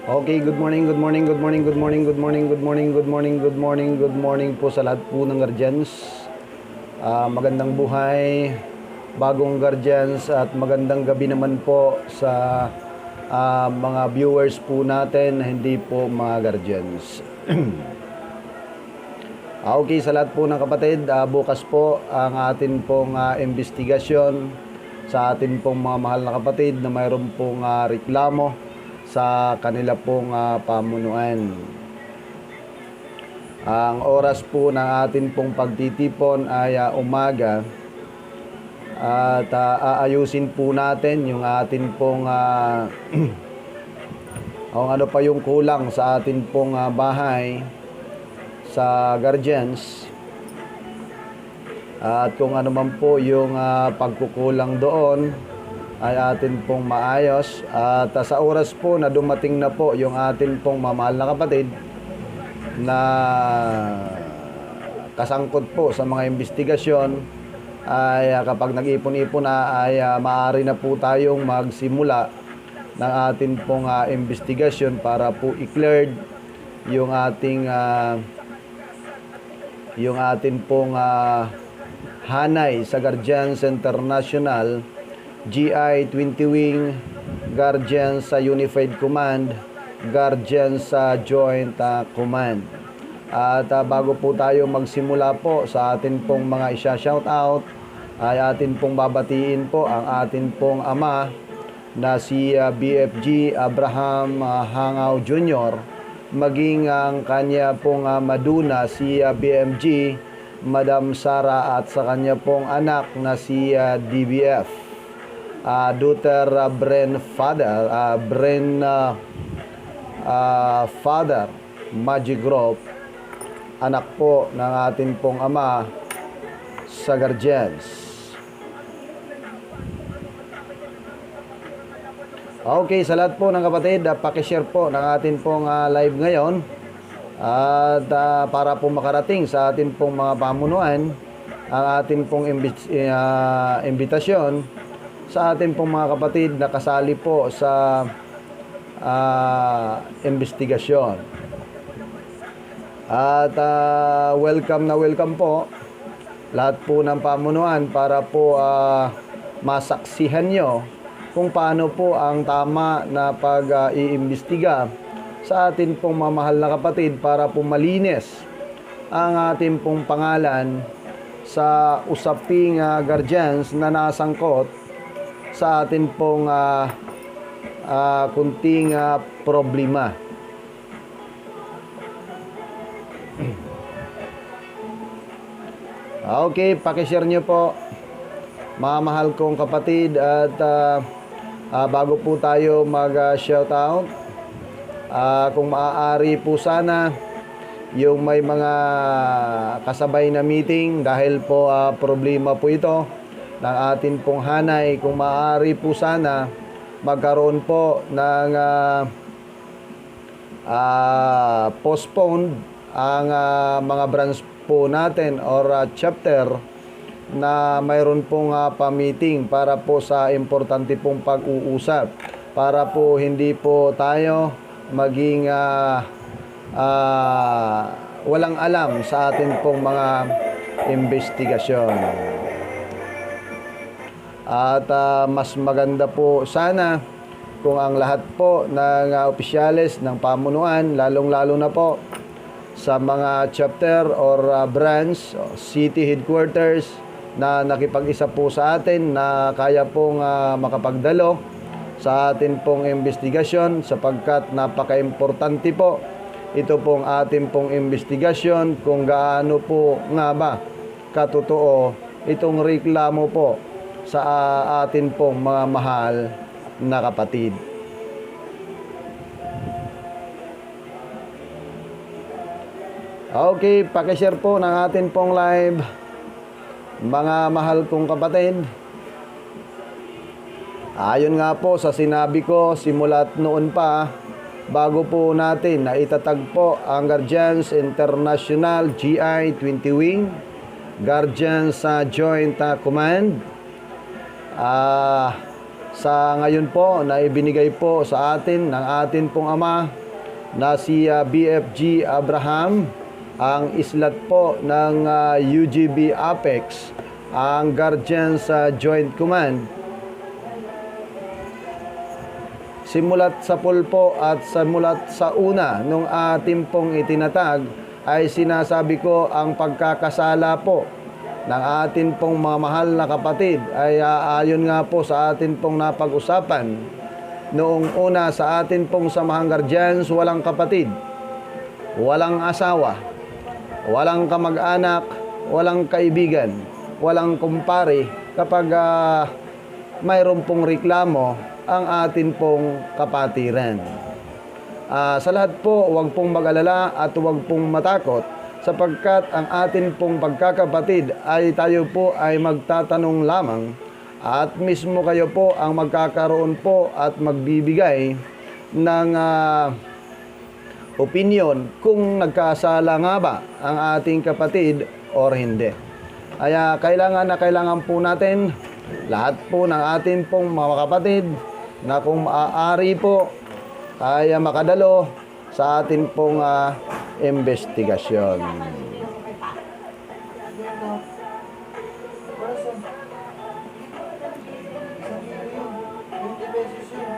Okay, good morning, good morning, good morning, good morning, good morning, good morning, good morning, good morning, good morning po sa lahat po ng guardians. Magandang buhay, bagong guardians at magandang gabi naman po sa mga viewers po natin na hindi po mga guardians. Okay, sa lahat po ng kapatid, bukas po ang atin pong investigasyon sa atin pong mga mahal na kapatid na mayroon pong reklamo sa kanila pong pamunuan. Ang oras po ng atin pong pagtitipon ay umaga at aayusin po natin yung atin pong kung ano pa yung kulang sa atin pong bahay sa guardians at kung ano man po yung pagkukulang doon ay atin pong maayos. At sa oras po na dumating na po yung atin pong mamahal na kapatid na kasangkot po sa mga investigasyon, ay kapag nag-ipon-ipon na ay maaari na po tayong magsimula ng atin pong investigasyon para po i-cleared yung ating pong hanay sa Guardians International GI 20 Wing, Guardians sa Unified Command, Guardians sa Joint Command. At bago po tayo magsimula po sa atin pong mga isa-shoutout, ay atin pong babatiin po ang atin pong ama na si BFG Abraham Hangaw Jr., maging ang kanya pong maduna si BMG Madam Sara at sa kanya pong anak na si DBF daughter Father Magic Group, anak po ng atin pong ama sa guardians. Okay, sa lahat po ng kapatid, pakishare po ng atin pong live ngayon at para po makarating sa atin pong mga pamunuan ang atin pong imbitasyon sa atin pong mga kapatid na kasali po sa investigasyon. At welcome na welcome po lahat po ng pamunuan para po masaksihan nyo kung paano po ang tama na pag-iimbestiga sa atin pong mamahal na kapatid para po malinis ang ating pong pangalan sa usaping guardians na nasangkot sa atin pong kunting problema. Okay, pakishare nyo po mga mahal kong kapatid at bago po tayo mag-shoutout, kung maaari po sana yung may mga kasabay na meeting dahil po problema po ito ng atin pong hanay, kung maaari po sana magkaroon po ng postpone ang mga branch po natin or chapter na mayroon pong pa-meeting para po sa importante pong pag-uusap, para po hindi po tayo maging walang alam sa atin pong mga investigasyon. At mas maganda po sana kung ang lahat po ng opisyales ng pamunuan, lalong-lalo na po sa mga chapter or branch, city headquarters na nakipag-isa po sa atin na kaya pong makapagdalo sa atin pong investigasyon, sapagkat napaka-importante po ito pong atin pong investigasyon kung gaano po nga ba katotoo itong reklamo po sa atin pong mga mahal na kapatid. Okay, pakishare po ng atin pong live mga mahal kong kapatid. Ayon nga po sa sinabi ko simula't noon pa, bago po natin na itatagpo ang Guardians International GI 20 Wing, Guardians sa Joint Command, sa ngayon po na ibinigay po sa atin ng atin pong ama na si BFG Abraham, ang islat po ng UGB Apex, ang Guardian sa Joint Command. Simulat sa pulpo at simulat sa una nung ating pong itinatag ay sinasabi ko ang pagkakasala po ng atin pong mga mahal na kapatid ay ayon nga po sa atin pong napag-usapan noong una sa atin pong samahang guardians, walang kapatid, walang asawa, walang kamag-anak, walang kaibigan, walang kumpare kapag mayroon pong reklamo ang atin pong kapatiran. Sa lahat po, huwag pong mag-alala at huwag pong matakot sapagkat ang atin pong pagkakapatid ay tayo po ay magtatanong lamang at mismo kayo po ang magkakaroon po at magbibigay ng opinion kung nagkasala nga ba ang ating kapatid or hindi. Kaya kailangan po natin lahat po ng atin pong mga kapatid na kung maaari po ay makadalo sa atin pong investigasyon.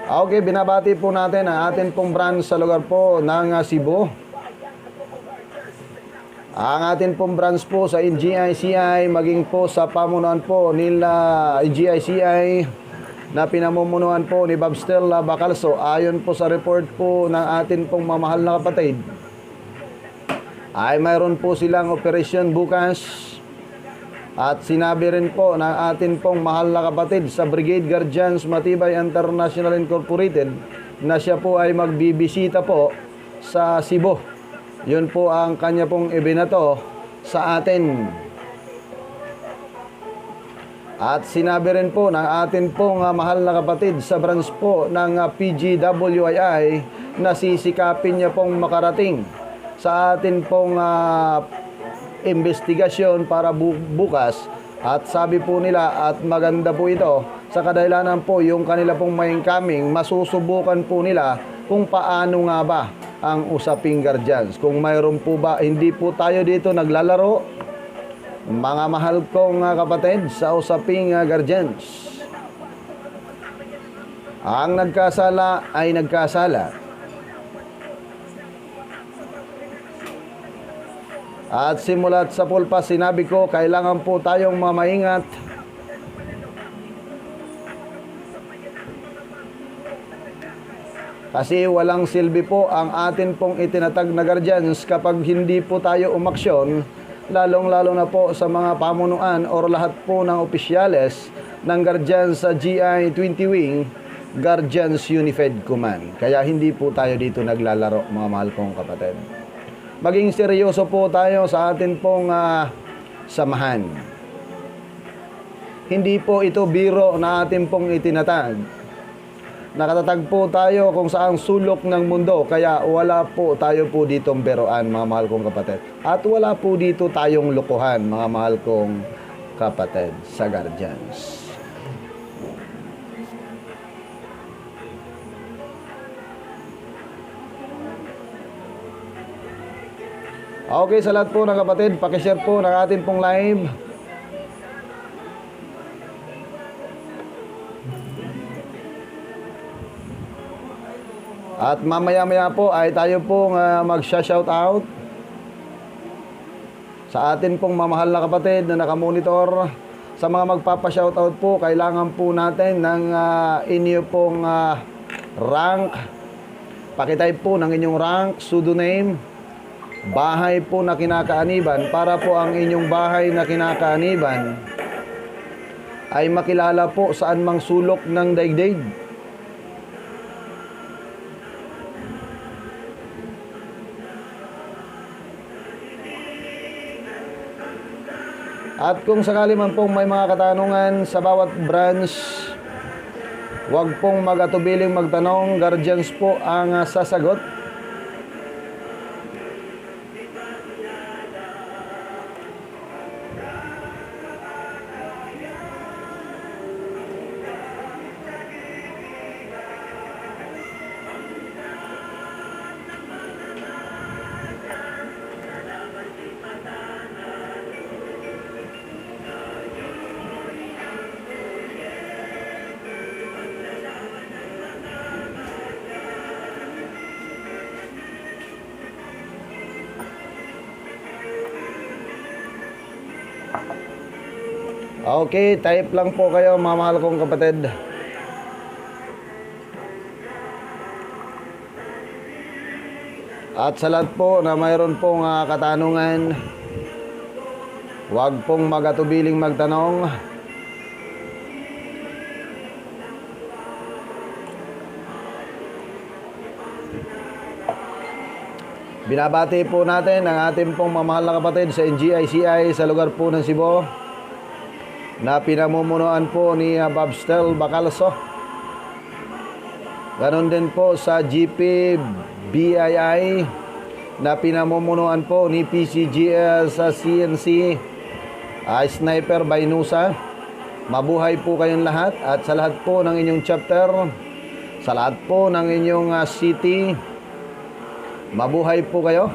Okay, binabati po natin ang atin pong branch sa lugar po ng Cebu. Ang atin pong branch po sa GICI, maging po sa pamunuan po nila GICI na pinamumunuan po ni Bob Stella Bacalso. Ayon po sa report po ng atin pong mamahal na kapatid, ay mayroon po silang operasyon bukas. At sinabi rin po ng atin pong mahal na kapatid sa Brigade Guardians Matibay International Incorporated na siya po ay magbibisita po sa Cebu. Yun po ang kanya pong ibinato sa atin. At sinabi rin po ng atin pong mahal na kapatid sa branch po ng PGWII na sisikapin niya pong makarating sa atin pong investigasyon para bukas. At sabi po nila, at maganda po ito, sa kadahilanan po yung kanila pong maingkaming, masusubukan po nila kung paano nga ba ang usaping guardians. Kung mayroon po ba, hindi po tayo dito naglalaro, mga mahal kong kapatid, sa usaping guardians. Ang nagkasala ay nagkasala. At simulat sa pulpa, sinabi ko, kailangan po tayong mamaingat. Kasi walang silbi po ang atin pong itinatag na guardians kapag hindi po tayo umaksyon, lalong-lalo na po sa mga pamunuan o lahat po ng opisyales ng Guardians sa GI-20 Wing, Guardians Unified Command. Kaya hindi po tayo dito naglalaro, mga mahal kong kapatid. Maging seryoso po tayo sa atin pong samahan. Hindi po ito biro na atin pong itinatag. Nakatatag po tayo kung saang sulok ng mundo, kaya wala po tayo po ditong beroan, mga mahal kong kapatid. At wala po dito tayong lokohan, mga mahal kong kapatid, sa Guardians. Okay, sa lahat po ng kapatid, pakishare po ng atin pong live. At mamaya-maya po ay tayo pong mag-shoutout sa atin pong mamahal na kapatid na nakamonitor. Sa mga magpapa-shoutout po, kailangan po natin ng inyo pong rank. Pakitype po ng inyong rank, pseudonym, bahay po na kinakaaniban para po ang inyong bahay na kinakaaniban ay makilala po saan mang sulok ng daigdig. At kung sakali man pong may mga katanungan sa bawat branch, huwag pong mag-atubiling magtanong, Guardians po ang sasagot. Okay, type lang po kayo mga mahal kong kapatid. At sa lahat po na mayroon pong katanungan, huwag pong magatubiling magtanong. Binabati po natin ang ating pong mamahal na kapatid sa NGICI sa lugar po ng Cebu na pinamumunuan po ni Babstel Bacalso. Ganon din po sa GPBII na pinamumunuan po ni PCGS sa CNC Sniper Baynusa. Mabuhay po kayong lahat at sa lahat po ng inyong chapter, sa lahat po ng inyong city, mabuhay po kayo.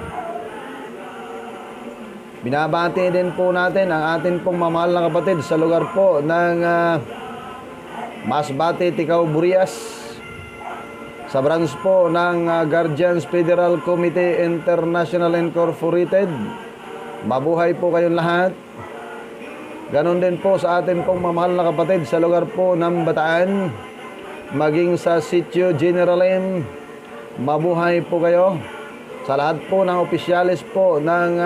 Binabati din po natin ang ating pong mamahal na kapatid sa lugar po ng Masbate, Ticao, Burias, sa branch po ng Guardians Federal Committee International Incorporated. Mabuhay po kayong lahat. Ganon din po sa ating pong mamahal na kapatid sa lugar po ng Bataan, maging sa Sitio General M. Mabuhay po kayo. Sa lahat po ng opisyalis po ng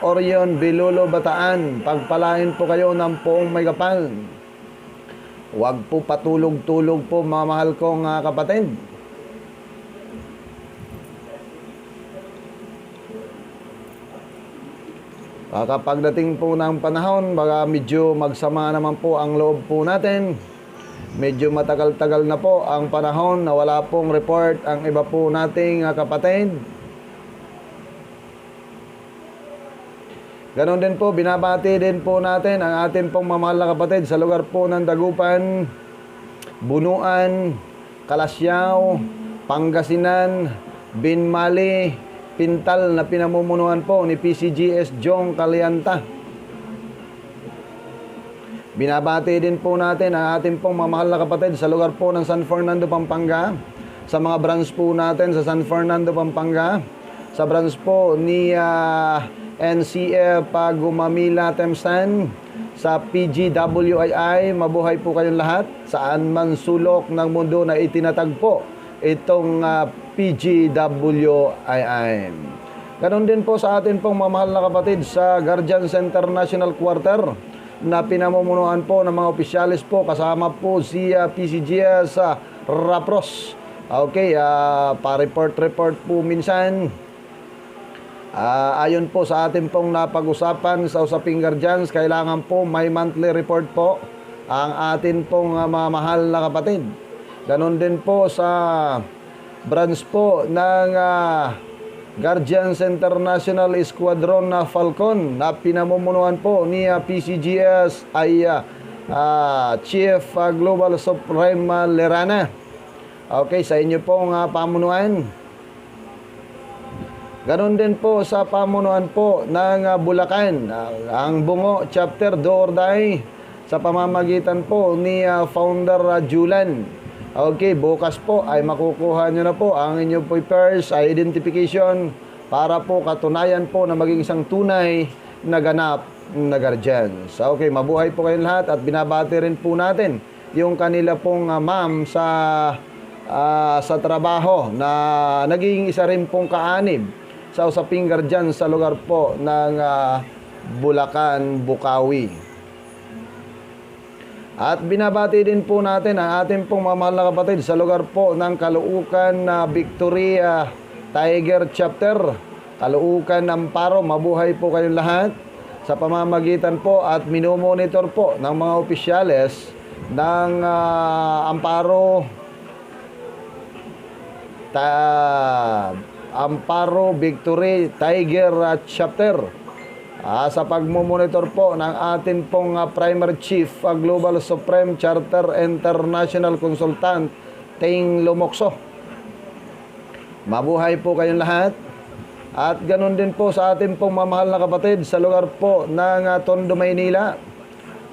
Orion, Bilulo, Bataan, pagpalain po kayo ng poong may kapal. Huwag po patulog-tulog po mga mahal kong kapatid. Kapag dating po ng panahon, baka medyo magsama naman po ang loob po natin. Medyo matagal-tagal na po ang panahon na wala pong report ang iba po nating kapatid. Ganon din po, binabati din po natin ang ating pong mamahal na kapatid sa lugar po ng Dagupan, Bunuan, Kalasyaw, Pangasinan, Binmali, Pintal na pinamumunuan po ni PCGS Jong Calianta. Binabati din po natin ang ating pong mamahal na kapatid sa lugar po ng San Fernando, Pampanga, sa mga branch po natin sa San Fernando, Pampanga, sa branch po ni NCF Gumamila Temsan, sa PGWII, mabuhay po kayong lahat saan man sulok ng mundo na itinatagpo itong PGWII. Ganon din po sa atin pong mamahal na kapatid sa Guardians International Quarter na pinamumunuan po ng mga opisyalis po, kasama po si PCGS Rapros. Okay, pa-report po minsan. Ayon po sa atin pong napag-usapan sa Usaping Guardians, kailangan po may monthly report po ang atin pong mamahal na kapatid. Ganon din po sa branch po ng Guardians International Squadron na Falcon na pinamumunuan po ni PCGS ay Chief Global Supreme Lerana. Okay, sa inyo pong pamunuan. Ganon din po sa pamunuan po ng Bulacan, ang Bungo Chapter Do or Die, sa pamamagitan po ni Founder Julan. Okay, bukas po ay makukuha nyo na po ang inyong papers, identification, para po katunayan po na maging isang tunay na ganap na guardians. Okay, mabuhay po kayong lahat at binabati rin po natin yung kanila pong ma'am sa trabaho na naging isa rin pong kaanib sa Usaping Guardians sa lugar po ng Bulacan, Bukawi. At binabati din po natin ang ating pong mamahal na kapatid sa lugar po ng Caloocan Victory Tiger Chapter, Caloocan Amparo. Mabuhay po kayong lahat sa pamamagitan po at minomonitor po ng mga opisyales ng Amparo Victory Tiger Chapter, sa pagmumonitor po ng atin pong Primary Chief Global Supreme Charter International Consultant Ting Lumokso. Mabuhay po kayong lahat. At ganun din po sa atin pong mamahal na kapatid sa lugar po ng Tondo, Maynila.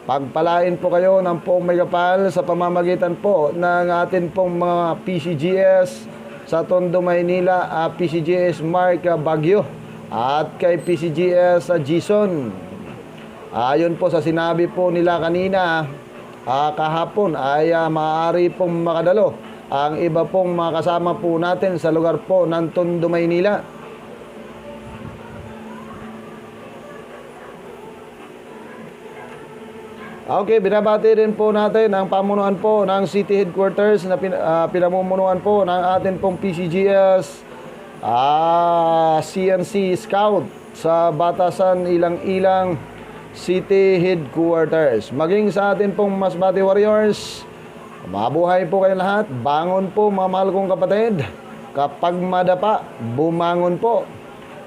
Pagpalain po kayo ng poong may kapal sa pamamagitan po ng atin pong mga PCGS sa Tondo, Maynila, PCGS Mark Baguio at kay PCGS Jason. Ayon po sa sinabi po nila kanina, kahapon ay maaari pong makadalo ang iba pong mga kasama po natin sa lugar po ng Tondo, Maynila. Okay, binabati din po natin ang pamunuan po ng City Headquarters na pinamumunuan po ng atin pong PCGS CNC Scout sa Batasan Ilang-Ilang City Headquarters. Maging sa atin pong Masbate Warriors, mabuhay po kayo lahat. Bangon po mga mahal kong kapatid. Kapag madapa, bumangon po.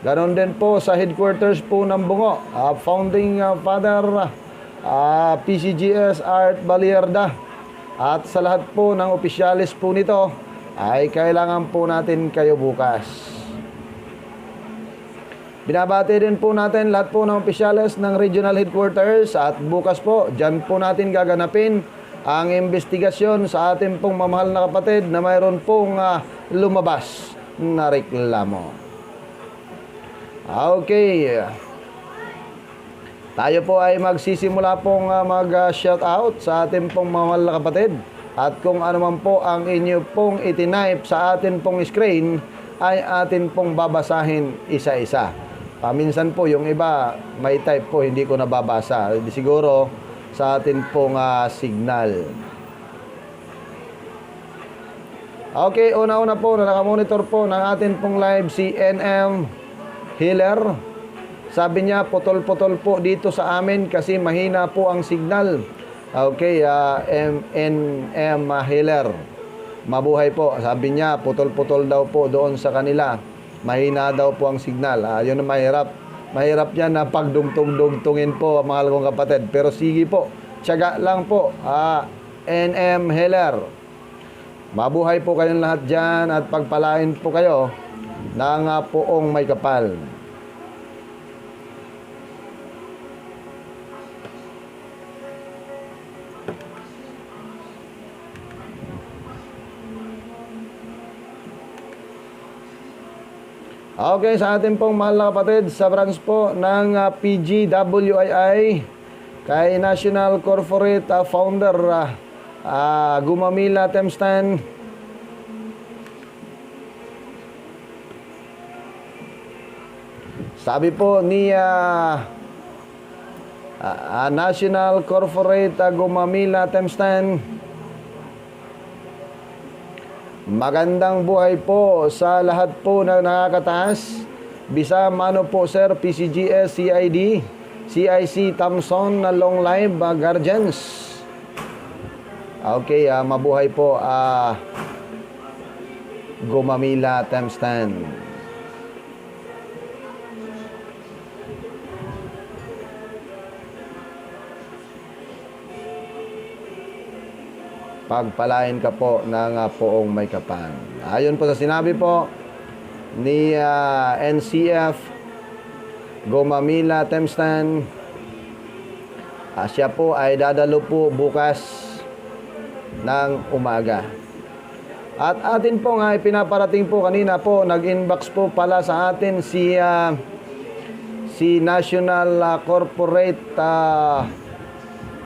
Ganon din po sa headquarters po ng Bungo, Founding Father PCGS Art Balierda. At sa lahat po ng opisyalis po nito ay kailangan po natin kayo bukas. Binabati din po natin lahat po ng opisyalis ng regional headquarters at bukas po dyan po natin gaganapin ang investigasyon sa ating pong mamahal na kapatid na mayroon pong lumabas na reklamo. Okay. Tayo po ay magsisimula pong mag-shout out sa ating pong mamahal na kapatid. At kung ano man po ang inyo pong itinipe sa atin pong screen ay atin pong babasahin isa-isa. Paminsan po yung iba may type po hindi ko nababasa. Siguro sa atin pong signal. Okay, una-una po na nakamonitor po ng atin pong live si NM Healer. Sabi niya, putol-putol po dito sa amin kasi mahina po ang signal. Okay, NM Healer. Mabuhay po. Sabi niya, putol-putol daw po doon sa kanila. Mahina daw po ang signal. Yun ang mahirap. Mahirap yan na pagdugtong-dugtungin po, mahal kong kapatid. Pero sige po, tiyaga lang po. NM Healer. Mabuhay po kayong lahat dyan at pagpalain po kayo ng poong may kapal. Okay, sa ating pong mahal na kapatid sa branch po ng PGWII kay National Corporate Founder Gumamila Temstan. Sabi po ni National Corporate Gumamila Temstan, magandang buhay po sa lahat po na nakakataas. Bisa mano po sir, PCGS, CID, CIC, Thompson na long live guardians. Okay, mabuhay po Gumamila Temstan. Pagpalain ka po ng poong may kapal. Ayon po sa sinabi po ni NCF Gumamila Temstan, siya po ay dadalo po bukas ng umaga. At atin po nga pinaparating po kanina po, nag-inbox po pala sa atin si National Corporate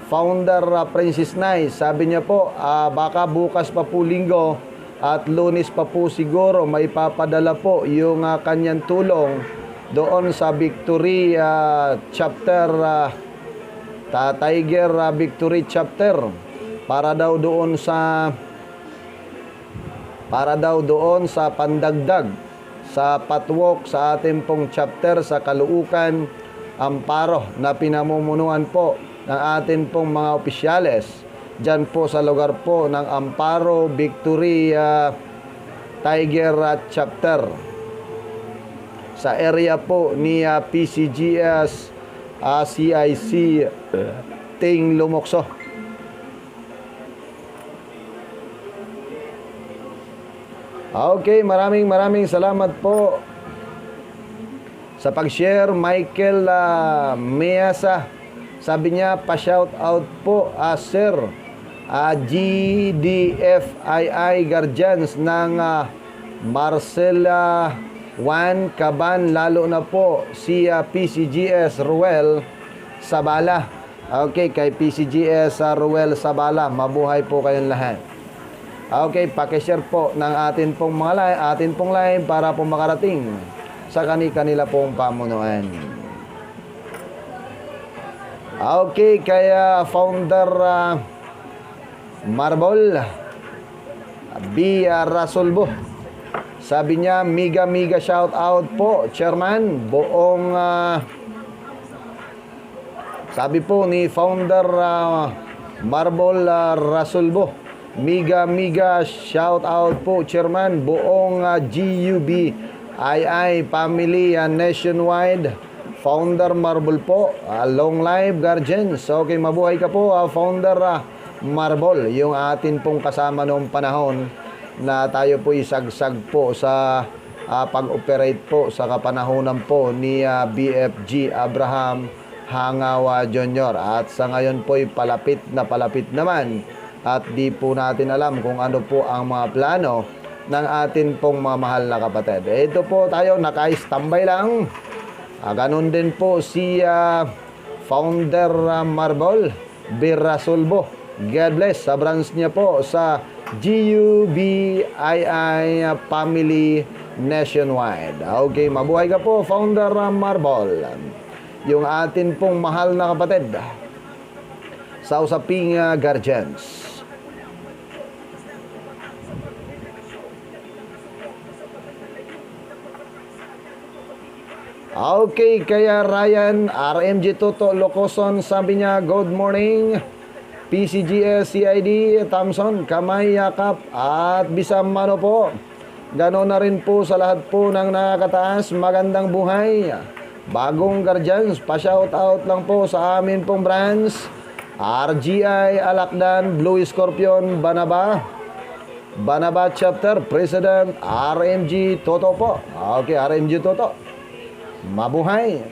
Founder Princess Nice. Sabi niya po, baka bukas pa po Linggo at Lunes pa po siguro may papadala po yung kanyang tulong doon sa Victory Chapter, Tiger Victory Chapter para daw doon sa pandagdag sa patwalk sa ating pong chapter sa Caloocan, Amparo na pinamumunuan po ng atin pong mga opisyales dyan po sa lugar po ng Amparo Victory Tiger Chapter sa area po ni PCGS CIC Ting Lumokso. Okay, maraming salamat po sa pag-share. Michael Measa, sabi niya, pa-shout out po sir, GDFII Guardians ng Marcela Juan Caban, lalo na po si PCGS Ruel Sabala. Okay, kay PCGS Ruel Sabala, mabuhay po kayong lahat. Okay, pakishare po ng atin pong live para po makarating sa kanila pong pamunuan. Okay, kaya founder Marbol B. Rasulbo, sabi niya, miga shout out po, chairman, buong sabi po ni founder Marbol Rasulbo, miga shout out po, chairman, buong GUBII family nationwide. Founder Marbol po, long live guardians. Okay, mabuhay ka po, founder Marbol, yung atin pong kasama noong panahon na tayo po isagsag po sa pag-operate po sa kapanahonan po ni BFG Abraham Hangawa Jr. At sa ngayon po ay palapit naman at di po natin alam kung ano po ang mga plano ng atin pong mga mahal na kapatid. Ito po tayo, naka-standby lang. Ganun din po si founder Marbol Birasulbo. God bless sa branch niya po sa GUBII family nationwide. Okay, mabuhay ka po, founder Marbol. Yung atin pong mahal na kapatid sa usaping guardians. Okay, kaya Ryan RMG Toto Locoson, sabi niya, good morning PCGS CID Thompson, kamay yakap at bisam mano po. Ganoon na rin po sa lahat po ng nakakataas, magandang buhay. Bagong guardians, pa-shout out lang po sa amin pong branch, RGI Alakdan, Blue Scorpion, Banaba Chapter President RMG Toto po. Okay, RMG Toto, mabuhay.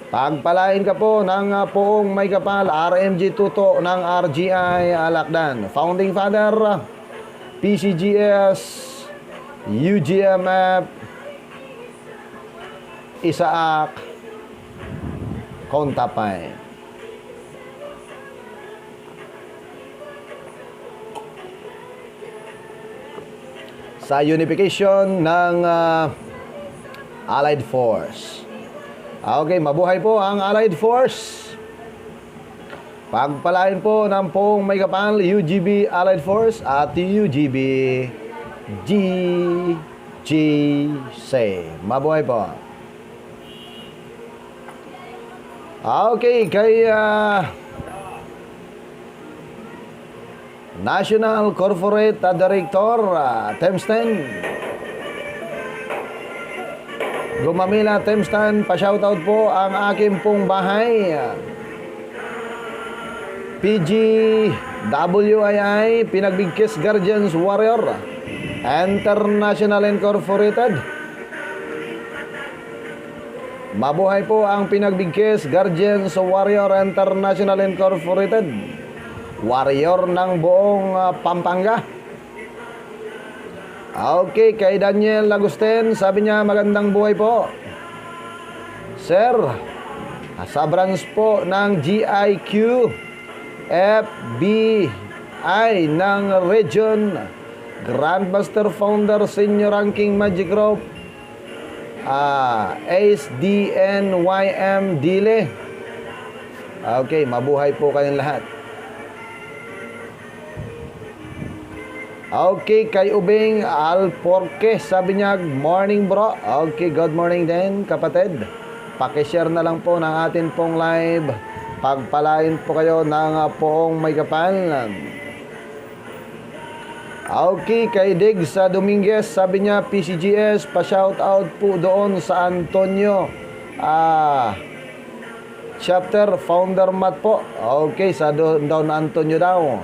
Pagpalain ka po ng poong may kapal, RMG Tuto ng RGI Alakdan. Founding Father, PCGS, UGMF, Isaac Kontapay. Sa unification ng Allied Force. Okay, mabuhay po ang Allied Force. Pagpalain po ng poong may kapal, UGB Allied Force at UGB GGC. Mabuhay po. Okay, kay National Corporate Director Temstan Gumamila, Temstan, pa-shoutout po ang aking pong bahay. PGWII, Pinagbigkis Guardians Warrior International Incorporated. Mabuhay po ang Pinagbigkis Guardians Warrior International Incorporated. Warrior ng buong Pampanga. Okay, kay Daniel Agusten, sabi niya, magandang buhay po, sir. Sa branch po ng GIQ FBI ng Region, Grandmaster Founder Senior Ranking Magic Rope, ACE-DNYM Dile. Okay, mabuhay po kayong lahat. Okay, kay Ubing Alporque, sabi niya, morning bro. Okay, good morning din kapatid. Pakishare na lang po ng atin pong live. Pagpalain po kayo ng poong may kapal. Okay, kay Diggs Dominguez, sabi niya, PCGS, pa-shout out po doon sa Antonio chapter founder Matt po. Okay, sa Don Antonio daw.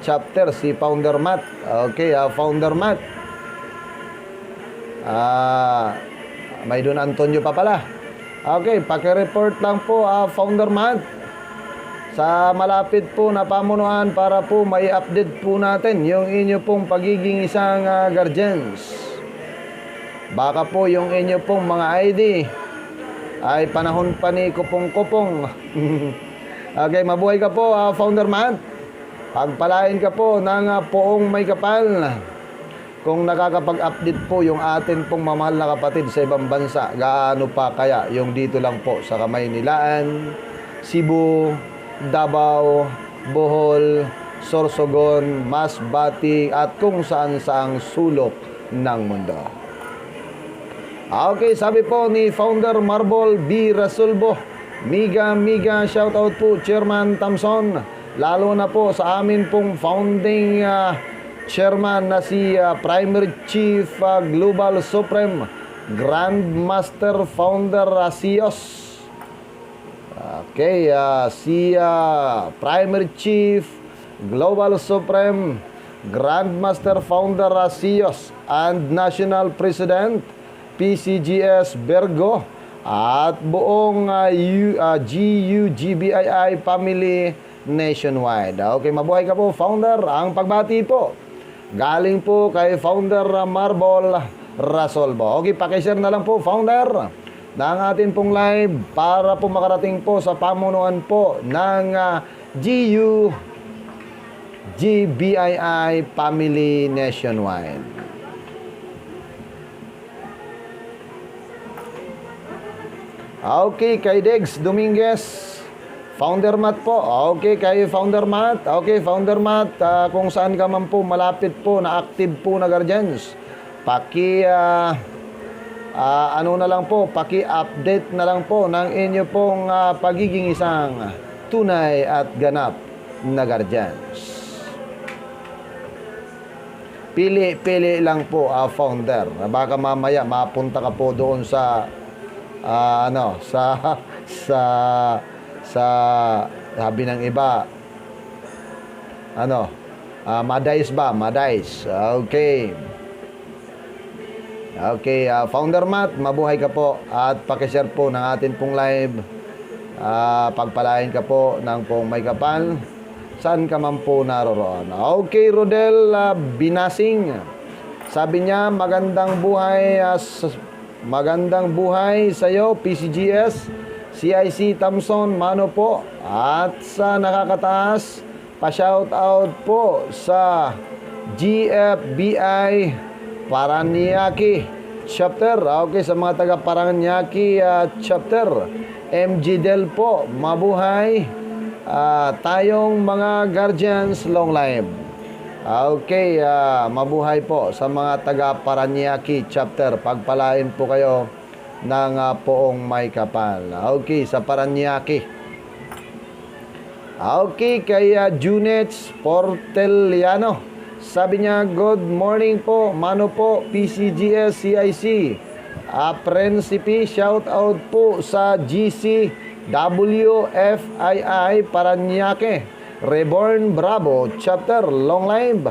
Chapter si Founder Matt. Okay, Founder Matt. May Don Antonio pa pala. Okay, paki-report lang po, Founder Matt, sa malapit po na pamunuan para po may update po natin yung inyo pong pagiging isang guardians. Baka po yung inyo pong mga ID ay panahon pa ni kupong-kupong. Okay, mabuhay ka po, Founder Matt. Pagpalain ka po ng poong may kapal. Kung nakakapag-update po yung atin pong mamahal na kapatid sa ibang bansa, gaano pa kaya yung dito lang po sa Kamaynilaan, Cebu, Davao, Bohol, Sorsogon, Masbate at kung saan-saang sulok ng mundo. Okay, sabi po ni Founder Marble B. Rasulbo, Miga, shoutout po Chairman Thompson, lalo na po sa amin pong founding chairman na si Primary Chief Global Supreme Grandmaster Founder Sios. Okay, si Primary Chief Global Supreme Grandmaster Founder Sios and National President PCGS Bergo at buong GUGBII family nationwide. Okay, mabuhay ka po, Founder. Ang pagbati po galing po kay Founder Marble Rasolbo. Okay, pakishare na lang po, Founder, ng atin pong live para po makarating po sa pamunuan po ng GUGBII family nationwide. Okay, kay Degs Dominguez, Founder Matt po. Okay, kay Founder Matt. Okay, Founder Matt, kung saan ka man po malapit po na active po na guardians, ano na lang po, paki-update na lang po ng inyo pong pagiging isang tunay at ganap na guardians. Pili lang po, Founder. Baka mamaya mapunta ka po doon sa sabi ng iba, Madice ba? Madice. Okay. Okay, Founder Matt, mabuhay ka po at pakishare po ng atin pong live. Pagpalain ka po ng pong may kapal, saan ka man po naroroon. Okay, Rodel Binasing, sabi niya, magandang buhay sa'yo, PCGS, CIC Thompson, mano po. At sa nakakataas, pa-shoutout po sa GFBI Paranaque Chapter. Okay, sa mga taga Paranaque Chapter, MG Del po, mabuhay. Tayong mga guardians, long live. Okay, mabuhay po sa mga taga Paranaque Chapter. Pagpalain po kayo ng poong may kapal. Okay, sa Paranaque. Okay, kay Junets Porteliano, sabi niya, good morning po, mano po, PCGS CIC. Prinsipe, shout out po sa GCWFII Paranaque Reborn Bravo Chapter, long live.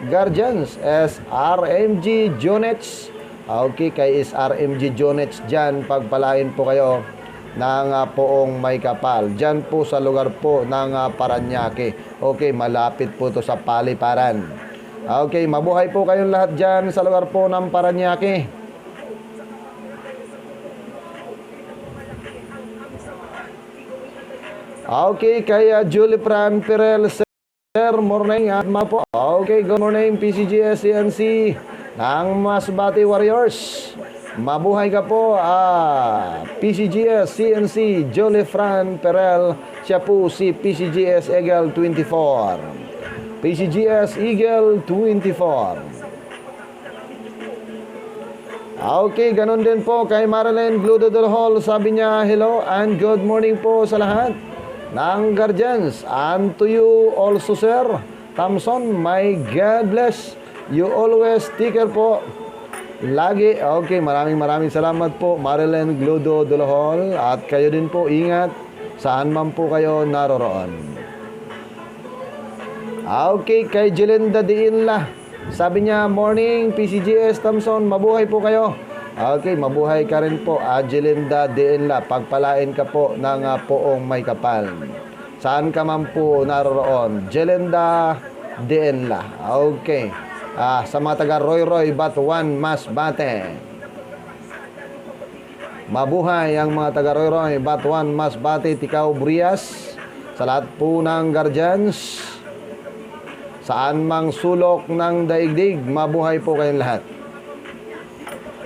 Guardians, SRMG Junets. Okay, kay SRMG Jonets dyan, pagpalain po kayo ng poong may kapal. Dyan po sa lugar po ng Paranaque. Okay, malapit po to sa Paliparan. Okay, mabuhay po kayong lahat dyan sa lugar po ng Paranaque. Okay, kay Julie Fran Pirel, sir, morning at po. Okay, good morning, PCGS CNC ng Masbate Warriors. Mabuhay ka po, PCGS CNC Jolie Fran Perel. Siya po si PCGS Eagle 24. PCGS Eagle 24. Okay, ganun din po kay Marilyn Gludodol Hall. Sabi niya, hello and good morning po sa lahat ng guardians. And to you also, sir Thompson, my God bless you always. Sticker po lagi. Okay, maraming salamat po, Marilyn Gludo Dolhol. At kayo din po, ingat saan man po kayo naroroon. Okay, kay Jelinda Diinla, sabi niya, morning PCGS Thompson, mabuhay po kayo. Okay, mabuhay ka rin po, Jelinda Diinla. Pagpalain ka po ng poong may kapal, saan ka man po naroroon. Jelinda Diinla. Okay. Sa mga taga Roy Batuan, Masbate. Mabuhay ang mga taga-Roy-Roy, Batuan, Masbate, Ticao, Brias. Sa lahat po ng guardians, saan mang sulok ng daigdig, mabuhay po kayong lahat.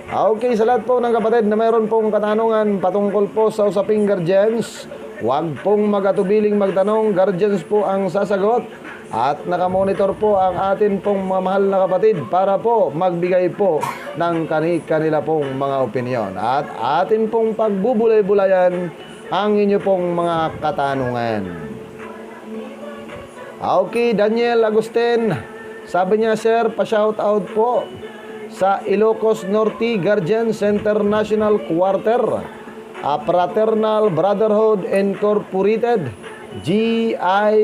Okay, sa lahat po ng kapatid na mayroon pong katanungan patungkol po sa usaping guardians, huwag pong mag-atubiling magtanong, guardians po ang sasagot. At nakamonitor po ang atin pong mga mahal na kapatid para po magbigay po ng kanila pong mga opinyon. At atin pong pagbubulay-bulayan ang inyo pong mga katanungan. Okay, Daniel Agustin, sabi niya, sir, pa-shoutout po sa Ilocos Norte Guardians International Quarter, Fraternal Brotherhood Incorporated, GIQU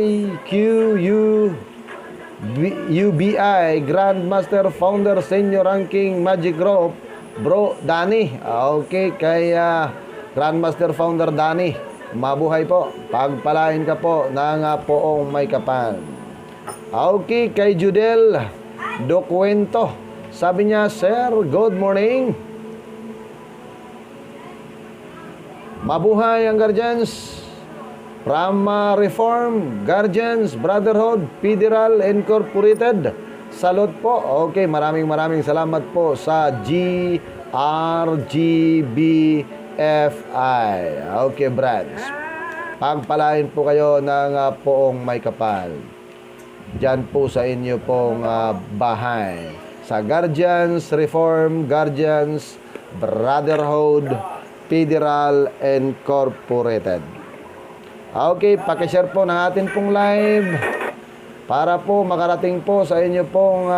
UBI Grandmaster Founder Senior Ranking Magic Group, Bro Danny. Okay, kay Grandmaster Founder Danny, mabuhay po, pagpalain ka po ng poong may kapal. Okay, kay Judel Docuento, sabi niya, sir, good morning, mabuhay ang guardians from Reform Guardians Brotherhood Federal Incorporated. Salute po. Okay, maraming salamat po sa GRGBFI. Okay, Brads, pagpalain po kayo ng poong may kapal diyan po sa inyo pong bahay, sa Guardians Reform Guardians Brotherhood Federal Incorporated. Okay, pakishare po ng atin pong live para po makarating po sa inyo pong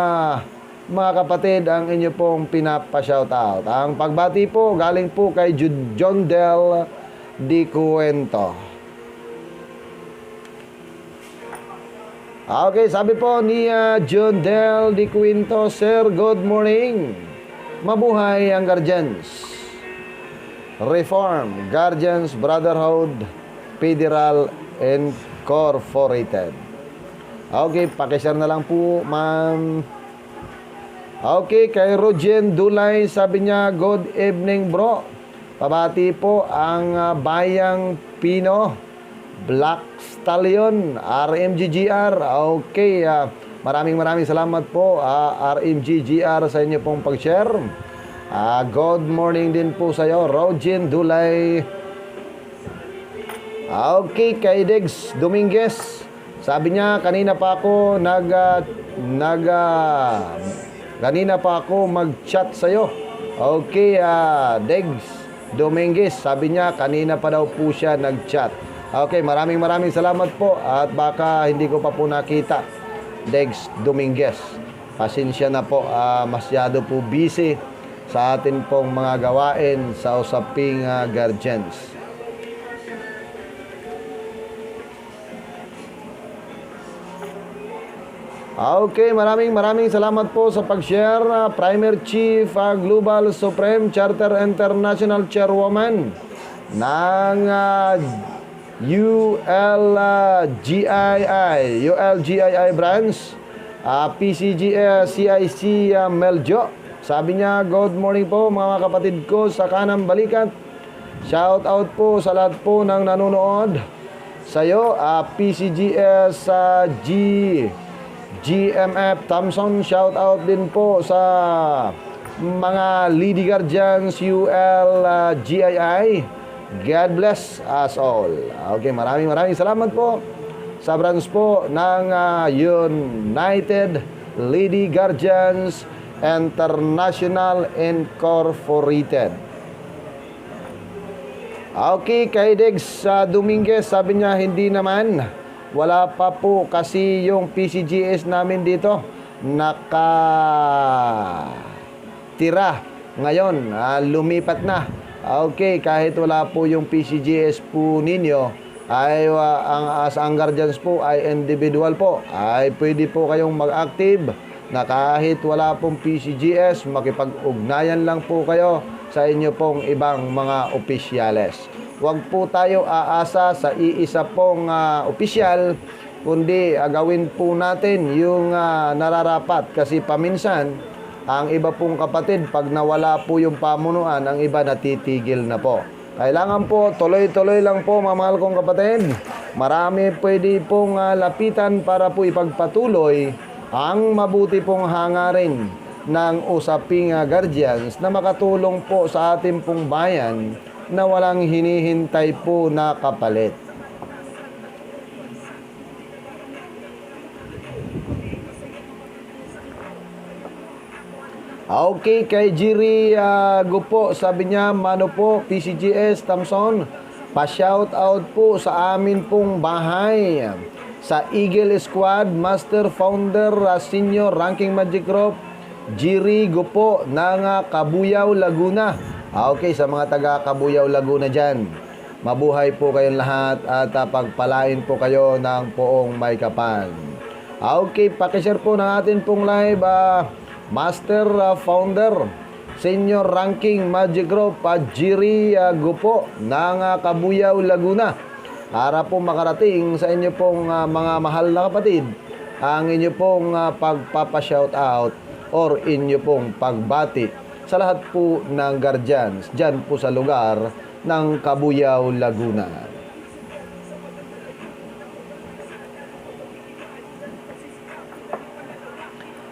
mga kapatid ang inyo pong pinapa-shoutout. Ang pagbati po galing po kay John Del Di Cuento. Okay, sabi po ni John Del Di Cuento, sir, good morning, mabuhay ang guardians Reform Guardians Brotherhood Federal Incorporated. Okay, pakishare na lang po, ma'am. Okay, kay Rogen Dulay, sabi niya, good evening, bro. Pabati po ang Bayang Pino, Black Stallion, RMGGR. Okay, maraming salamat po, RMGGR, sa inyo pong pag-share. Good morning din po sa iyo, Rogen Dulay. Okay, kay Dex Dominguez, sabi niya, kanina pa ako mag-chat sa iyo. Okay, Dex Dominguez, sabi niya, kanina pa daw po siya nag-chat. Okay, maraming salamat po, at baka hindi ko pa po nakita, Dex Dominguez. Pasensya na po, masyado po busy sa atin pong mga gawain sa usaping guardians. Okay, maraming salamat po sa pag-share, Primer Chief, Global Supreme Charter International Chairwoman ng ULGII branch, PCGS CIC Meljo. Sabi niya, good morning po mga kapatid ko sa kanang balikat. Shout out po sa lahat po ng nanonood sa iyo, PCGS GMF Thompson. Shout out din po sa mga Lady Guardians ULGII. God bless us all. Okay, maraming salamat po sa branch po ng United Lady Guardians International Incorporated. Okay, kay Dex Dominguez, sabi niya, hindi naman, wala pa po kasi yung PCGS namin dito nakatira ngayon, lumipat na. Okay, kahit wala po yung PCGS po ninyo, ay ang guardians po ay individual po, ay pwede po kayong mag-active na kahit wala pong PCGS, makipag-ugnayan lang po kayo sa inyo pong ibang mga opisyales. Huwag po tayo aasa sa iisa pong opisyal, kundi gawin po natin yung nararapat, kasi paminsan Ang iba pong kapatid, pag nawala po yung pamunuan, ang iba natitigil na po. Kailangan po, tuloy-tuloy lang po, mga mahal kong kapatid. Marami pwede pong lapitan para po ipagpatuloy ang mabuti pong hangarin ng usaping guardians na makatulong po sa ating pong bayan na walang hinihintay po na kapalit. Okay, kay Jiri Gupo, sabi niya, mano po, PCGS, Thompson, pa-shout out po sa amin pong bahay. Sa Eagle Squad, Master Founder, Senior Ranking Magic Group, Jiri Gupo ng Kabuyao, Laguna. Okay, sa mga taga Kabuyao, Laguna dyan, mabuhay po kayong lahat at pagpalain po kayo ng poong may kapal. Okay, pakishare po ng atin pong live, Master Founder, Senior Ranking Magic Group, Jiri Gupo ng Kabuyao, Laguna, para po makarating sa inyo pong mga mahal na kapatid ang inyo pong pagpapa-shout out or inyo pong pagbati sa lahat po ng guardians dyan po sa lugar ng Kabuyao, Laguna.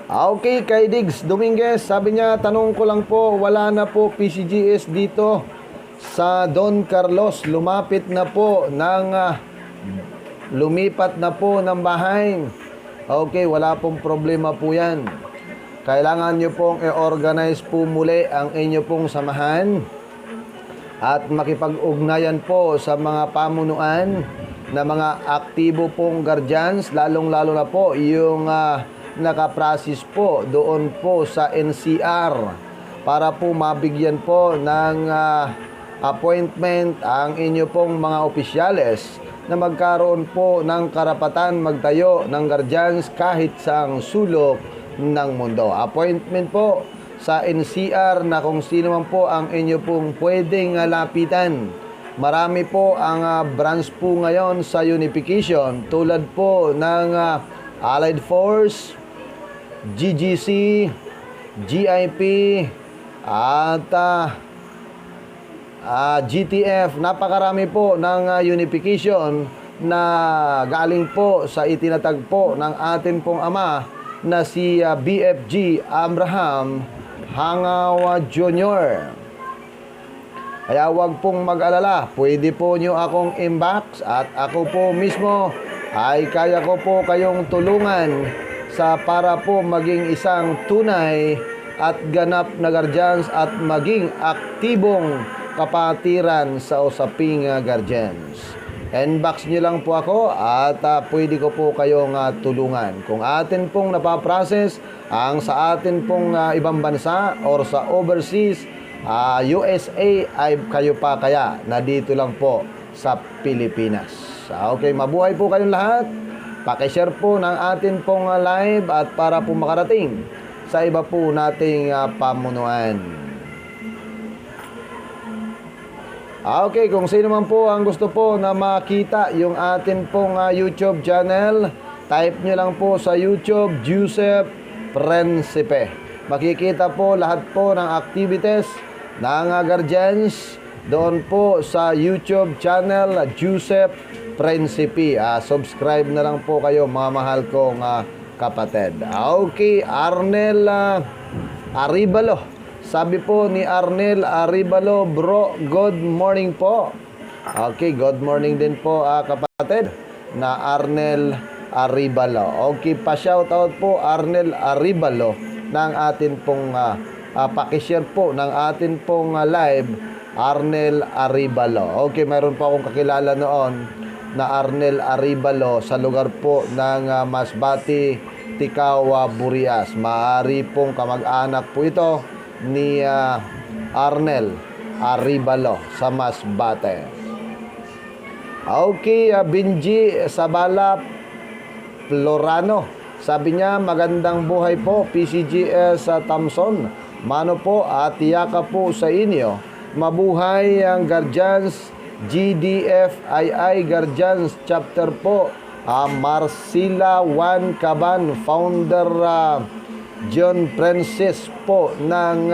Okay, kay Diggs Dominguez, sabi niya, tanong ko lang po, wala na po PCGS dito sa Don Carlos, lumipat na po ng bahay. Okay, wala pong problema po yan. Kailangan nyo pong i-organize po muli ang inyo pong samahan at makipag-ugnayan po sa mga pamunuan na mga aktibo pong guardians, lalong-lalo na po yung nakaprasis po doon po sa NCR para po mabigyan po ng appointment ang inyo pong mga opisyales na magkaroon po ng karapatan magtayo ng guardians kahit sa sulok ng mundo. Appointment po sa NCR na kung sino man po ang inyo pong pwedeng lapitan. Marami po ang branch po ngayon sa unification tulad po ng Allied Force, GGC, GIP, at GTF. Napakarami po ng unification na galing po sa itinatag po ng atin pong ama na si BFG Abraham Hangawa Jr. Kaya huwag pong mag-alala, pwede po nyo akong inbox at ako po mismo ay kaya ko po kayong tulungan para po maging isang tunay at ganap na guardians at maging aktibong kapatiran sa usaping guardians. Inbox nyo lang po ako at pwede ko po kayong tulungan. Kung atin pong napaprocess ang sa atin pong ibang bansa or sa overseas, USA, ay kayo pa kaya na dito lang po sa Pilipinas. Okay, mabuhay po kayong lahat. Pakishare po ng atin pong live at para po makarating sa iba po nating pamunuan. Okay, kung sino man po ang gusto po na makita yung atin pong YouTube channel, type nyo lang po sa YouTube, Joseph Principe. Makikita po lahat po ng activities ng guardians doon po sa YouTube channel, Joseph Principe. Subscribe na lang po kayo, mga mahal kong kapatid. Okay, Arnel Aribalo. Sabi po ni Arnel Aribalo, bro, good morning po. Okay, good morning din po kapatid na Arnel Aribalo. Okay, pa-shoutout po Arnel Aribalo ng atin pong pakishare po ng atin pong live, Arnel Aribalo. Okay, mayroon po akong kakilala noon na Arnel Aribalo sa lugar po ng Masbati, Tikawa, Burias. Maaari pong kamag-anak po ito ni Arnel Aribalo sa Masbate. Okay, Benji Sabala Florano. Sabi niya, magandang buhay po, PCGS Thompson. Mano po at tiyaka po sa inyo. Mabuhay ang Guardians, GDFII Guardians Chapter po. Marcila Juan Caban, Founder John Francis po ng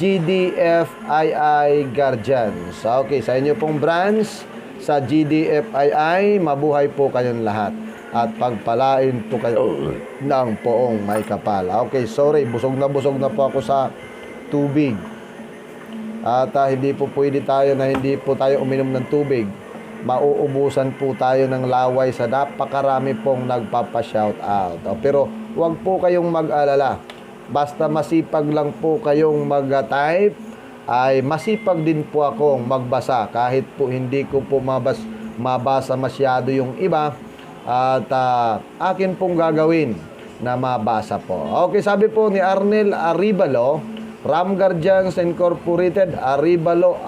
GDFII Guardians. Okay, sa inyo pong branch sa GDFII, mabuhay po kayong lahat at pagpalain po kayo ng poong may kapal. Okay, sorry, busog na po ako sa tubig. At hindi po pwede tayo na hindi po tayo uminom ng tubig. Mauubusan po tayo ng laway sa napakarami pong nagpapa-shout out. Pero huwag po kayong mag-alala. Basta masipag lang po kayong mag-type, ay masipag din po akong magbasa kahit po hindi ko po mabasa masyado yung iba. At akin pong gagawin na mabasa po. Okay, sabi po ni Arnel Aribalo, Ram Guardians Incorporated, Aribalo.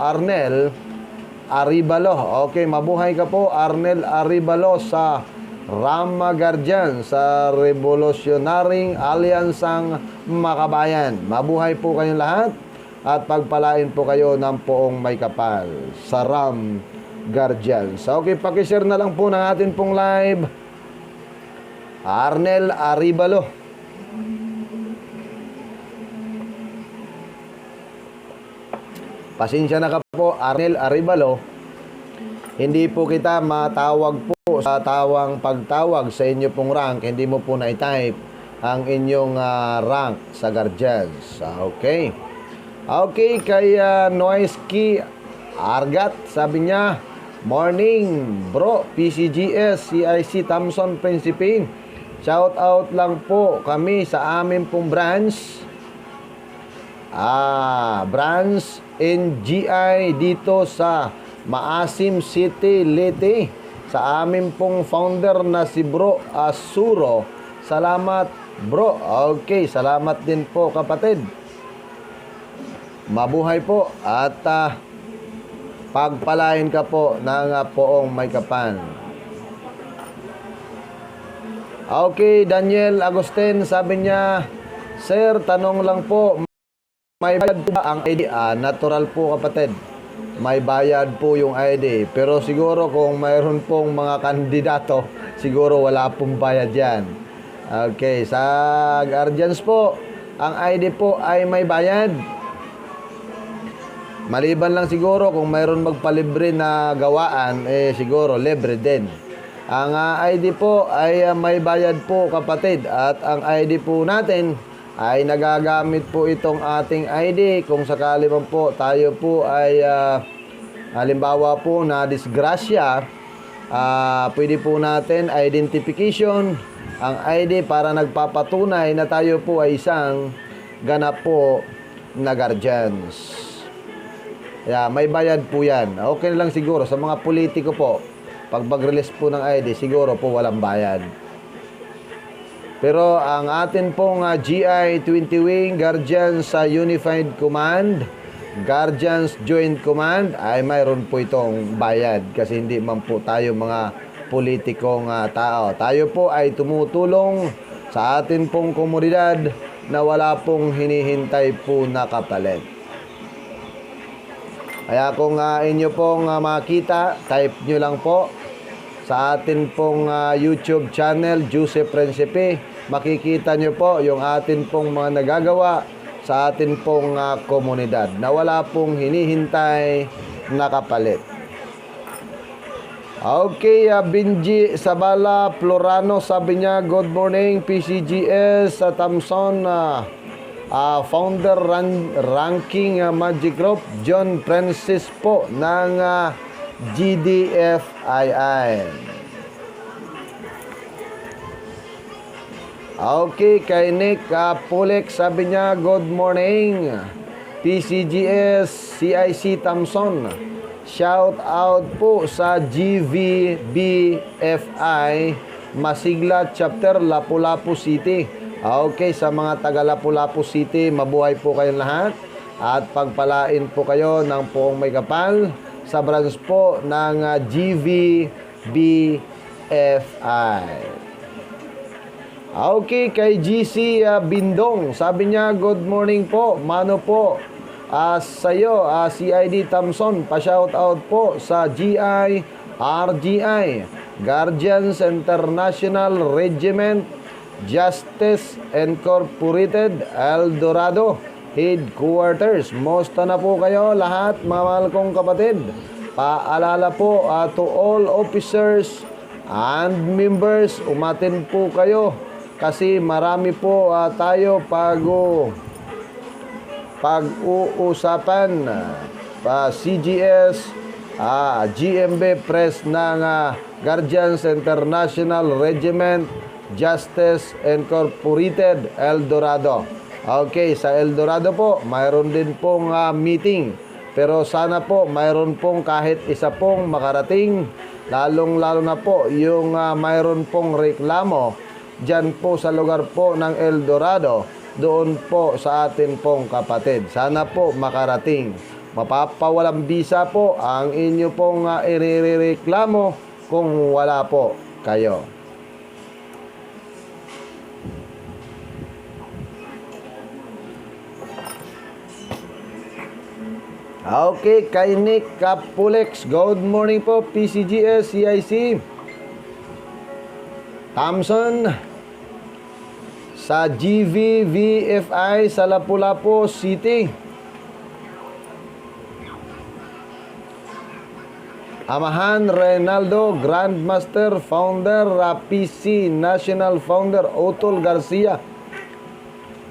Okay, mabuhay ka po, Arnel Aribalo sa Rama Guardian sa Revolutionaring Alyansang Makabayan. Mabuhay po kayong lahat at pagpalain po kayo ng poong may kapal sa Ram Guardians. Okay, pakishare na lang po ng atin pong live. Arnel Aribalo. Pasensya na ka po, Arnel Aribalo. Hindi po kita matawag po sa pagtawag sa inyo pong rank. Hindi mo po na-type ang inyong rank sa Guardians. Okay. Okay, kay Noisky Argat, sabi niya, morning bro, PCGS, CIC Thompson Principe. Shout out lang po kami sa amin pong branch. Branch NGI dito sa Maasim City, Leyte. Sa amin pong founder na si Bro Asuro. Salamat bro. Okay, salamat din po kapatid. Mabuhay po at pagpalain ka po ng poong may kapal. Okay, Daniel Agustin, sabi niya, sir, tanong lang po, may bayad ba ang ID? Natural po kapatid. May bayad po yung ID. Pero siguro kung mayroon pong mga kandidato, siguro wala pong bayad yan. Okay, sa Guardians po, ang ID po ay may bayad. Maliban lang siguro kung mayroon magpalibre na gawaan, siguro libre din. Ang ID po ay may bayad po kapatid. At ang ID po natin ay nagagamit po itong ating ID kung sakali man po tayo po ay halimbawa po na disgrasya, pwede po natin identification ang ID para nagpapatunay na tayo po ay isang ganap po na Guardians. May bayad po yan. Okay lang siguro sa mga politiko po, pag mag-release po ng ID, siguro po walang bayad. Pero ang atin pong GI 20 Wing Guardians sa Unified Command, Guardians Joint Command, ay mayroon po itong bayad kasi hindi man po tayo mga politikong tao. Tayo po ay tumutulong sa atin pong komunidad na wala pong hinihintay po na kapalit. Kaya kung inyo pong makita, type nyo lang po sa atin pong YouTube channel, Joseph Principe. Makikita nyo po yung atin pong mga nagagawa sa atin pong komunidad na wala pong hinihintay na kapalit. Okay, Benji Sabala Florano, sabi niya, good morning PCGS sa Thompson, founder ranking Magic Group, John Francis po ng GDFII. Okay, kay Nick Pulek, sabi niya, good morning PCGS CIC Thompson. Shout out po sa GVBFI Masigla Chapter Lapu-Lapu City. Okay, sa mga taga Lapu-Lapu City, mabuhay po kayong lahat at pagpalain po kayo ng poong may kapal sa branch po ng GVBFI. Okay, kay GC Bindong, sabi niya, good morning po, mano po sa'yo, CID Thompson, pa-shout out po sa GI, RGI, Guardians International Regiment, Justice Incorporated, El Dorado Headquarters. Musta na po kayo lahat, mga mahal kong kapatid? Paalala po to all officers and members, umatin po kayo kasi marami po tayo pag-uusapan pa CGS, GMB Press ng Guardians International Regiment Justice Incorporated, El Dorado. Okay, sa El Dorado po, mayroon din pong meeting. Pero sana po, mayroon pong kahit isa pong makarating. Lalong-lalo na po, yung mayroon pong reklamo dyan po sa lugar po ng El Dorado, doon po sa atin pong kapatid. Sana po makarating. Mapapawalang bisa po ang inyo pong irereklamo kung wala po kayo. Okay, kay Nick Capulex, good morning po, PCGS, CIC. Thompson, sa GVVFI sa Lapu-Lapu City. Amahan Reynaldo, Grandmaster Founder, PC National Founder, Otol Garcia.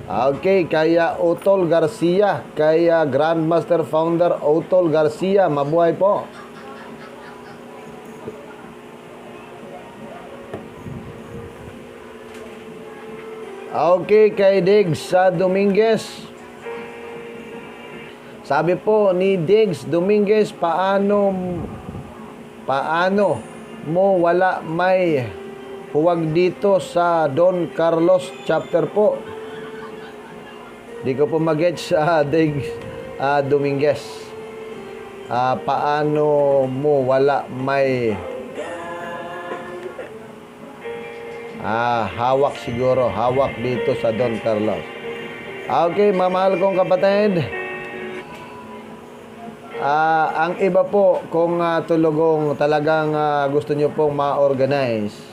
Okay, kaya Otol Garcia, kaya Grandmaster Founder Otol Garcia, mabuhay po. Okay, kay Diggs sa Dominguez. Sabi po ni Diggs Dominguez, paano mo wala may huwag dito sa Don Carlos chapter po? Di ko po mag-gets Diggs Dominguez. Paano mo wala may hawak siguro, hawak dito sa Don Carlos. Okay, mamahal kong kapatid. Ang iba po, kung tulogong talagang gusto nyo pong ma-organize,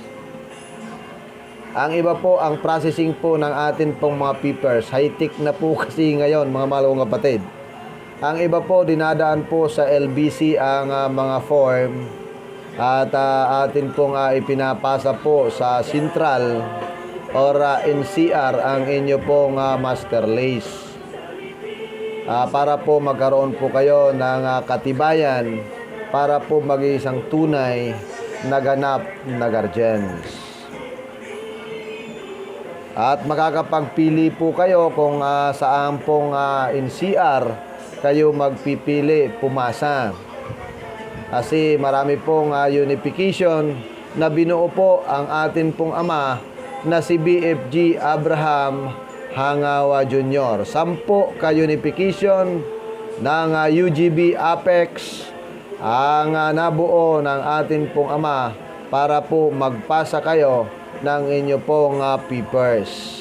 ang iba po, ang processing po ng atin pong mga papers, high-tech na po kasi ngayon, mga mahal kong kapatid. Ang iba po, dinadaan po sa LBC ang mga form, at atin pong ipinapasa po sa Central or NCR ang inyo pong master lease. Para po magkaroon po kayo ng katibayan para po maging isang tunay na ganap na guardians. At makakapagpili po kayo kung saan pong NCR kayo magpipili pumasa. Kasi marami pong unification na binuo po ang atin pong ama na si BFG Abraham Hangawa Jr. 10 ka-unification ng UGB Apex ang nabuo ng atin pong ama para po magpasa kayo ng inyo pong papers.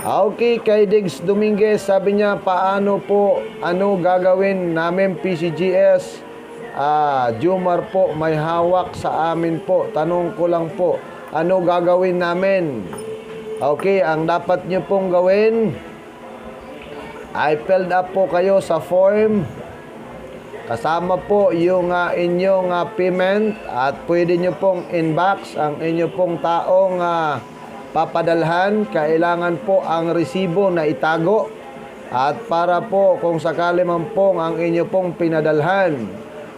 Okay, kay Diggs Dominguez, sabi niya, paano po, ano gagawin namin PCGS? Jumar po, may hawak sa amin po. Tanong ko lang po, ano gagawin namin? Okay, ang dapat nyo pong gawin ay filled up po kayo sa form. Kasama po yung inyong payment at pwede nyo pong inbox ang inyo pong taong papadalhan. Kailangan po ang resibo na itago at para po kung sakali man pong ang inyo pong pinadalhan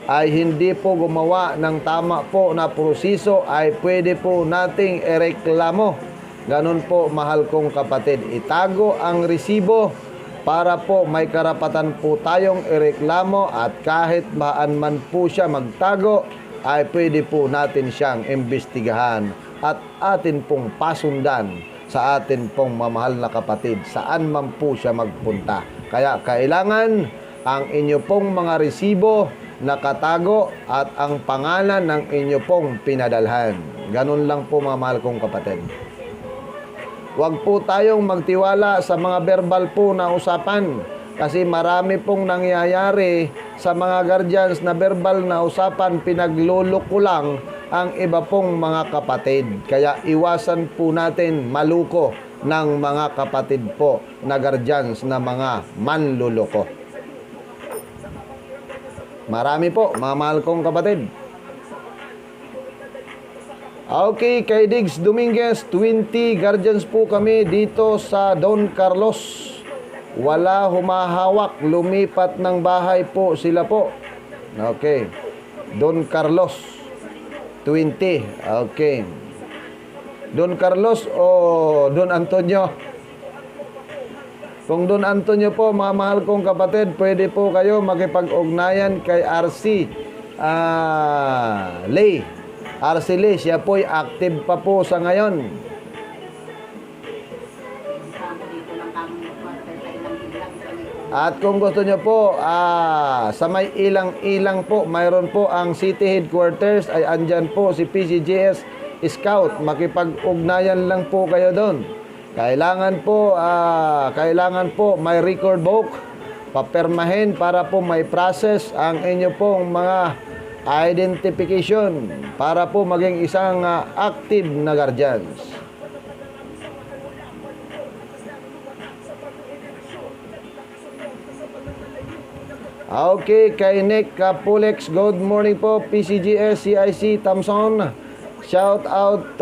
ay hindi po gumawa ng tama po na proseso ay pwede po nating ireklamo. Ganun po, mahal kong kapatid. Itago ang resibo para po may karapatan po tayong ireklamo at kahit maan man po siya magtago ay pwede po natin siyang imbestigahan at atin pong pasundan sa atin pong mamahal na kapatid saan man po siya magpunta. Kaya kailangan ang inyo pong mga resibo nakatago at ang pangalan ng inyo pong pinadalhan. Ganun lang po, mga mahal kong kapatid. Huwag po tayong magtiwala sa mga verbal po na usapan kasi marami pong nangyayari sa mga guardians na verbal na usapan, pinagluloko lang ang iba pong mga kapatid. Kaya iwasan po natin maluko ng mga kapatid po na guardians na mga manluloko. Marami po, mga mahal kong kapatid. Okay, kay Diggs Dominguez, 20 guardians po kami dito sa Don Carlos. Wala humahawak, lumipat ng bahay po sila po. Okay, Don Carlos, 20. Okay. Don Carlos o Don Antonio? Kung Don Antonio po, mga mahal kong kapatid, pwede po kayo makipag-ugnayan kay RC Lay. RC Lay, siya po'y active pa po sa ngayon. At kung gusto nyo po, sa may ilang-ilang po, mayroon po ang city headquarters, ay andyan po si PCGS Scout. Makipag-ugnayan lang po kayo doon. Kailangan po may record book, papermahin para po may process ang inyo pong mga identification para po maging isang active na guardians. Okay, kay Nick Pulex, good morning po, PCGS, CIC, Thompson. Shout out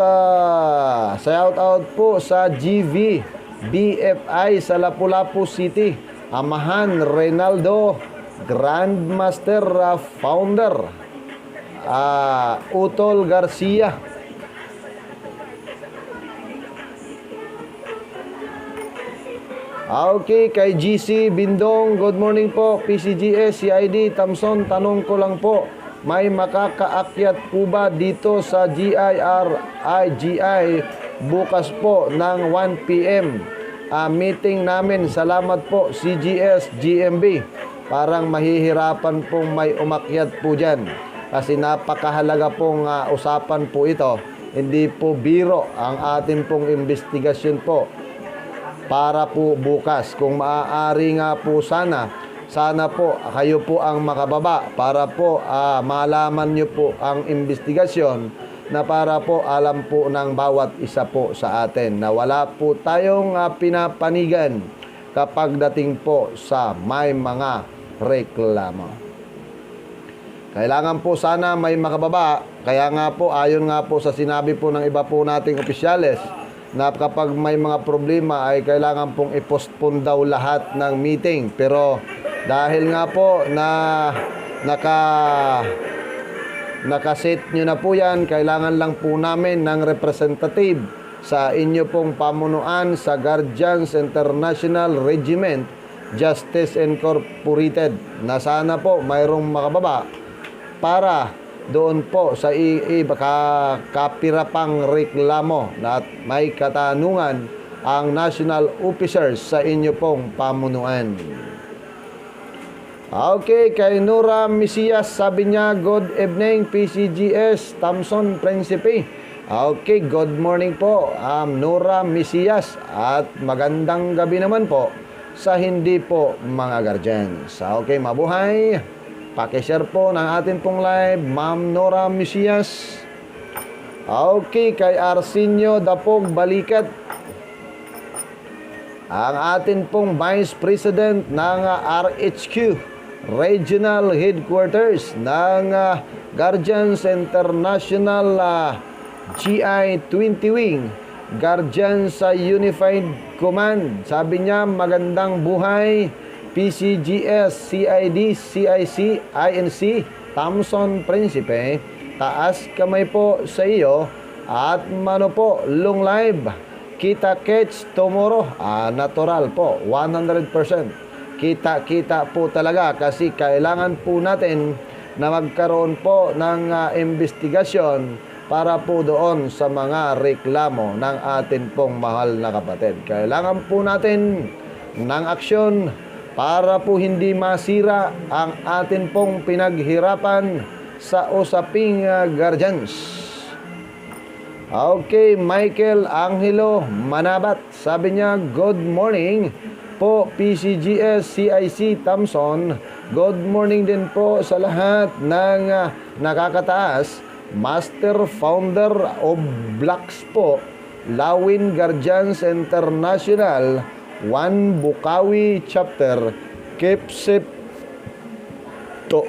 po sa GV, BFI sa Lapu-Lapu City. Amahan Reynaldo, Grandmaster Founder. Utol Garcia. Okay, kay GC Bindong, good morning po, PCGS, CID, Thompson, tanong ko lang po, may makakaakyat po ba dito sa GI bukas po ng 1 p.m. Meeting namin, salamat po, CGS, GMB. Parang mahihirapan pong may umakyat po dyan. Kasi napakahalaga pong usapan po ito. Hindi po biro ang ating pong investigasyon po para po bukas. Kung maaari nga po sana po kayo po ang makababa para po malaman nyo po ang investigasyon na para po alam po ng bawat isa po sa atin na wala po tayong pinapanigan kapag dating po sa may mga reklamo. Kailangan po sana may makababa. Kaya nga po, ayon nga po sa sinabi po ng iba po nating opisyales, na kapag may mga problema ay kailangan pong i-postpone daw lahat ng meeting. Pero dahil nga po na nakaset nyo na po yan, kailangan lang po namin ng representative sa inyo pong pamunuan sa Guardians International Regiment Justice Incorporated na sana po mayroong makababa para doon po sa kapirapang reklamo na may katanungan ang national officers sa inyo pong pamunuan. Okay, kay Nora Mesias, sabi niya, good evening PCGS, Thompson Principe. Okay, good morning po, Nora Mesias, at magandang gabi naman po sa hindi po mga guardians. Okay, mabuhay. Pakishare po ng ating pong live, Ma'am Nora Mesias. Okay, kay Arsenio Dapog Balikat, ang atin pong Vice President ng RHQ, Regional Headquarters ng Guardians International GI 20 Wing, Guardians sa Unified Command. Sabi niya, magandang buhay, PCGS, CID, CIC, INC, Thompson Principe. Taas kamay po sa iyo at mano po, long live. Kita catch tomorrow. Natural po, 100%. Kita po talaga kasi kailangan po natin na magkaroon po ng investigasyon para po doon sa mga reklamo ng atin pong mahal na kapatid. Kailangan po natin ng aksyon para po hindi masira ang atin pong pinaghirapan sa usaping guardians. Okay, Michael Angelo Manabat, sabi niya, good morning po PCGS, CIC, Thompson. Good morning din po sa lahat ng nakakataas Master Founder of Blacks po, Lawin Guardians International, 1 Bukawi Chapter. Keep safe to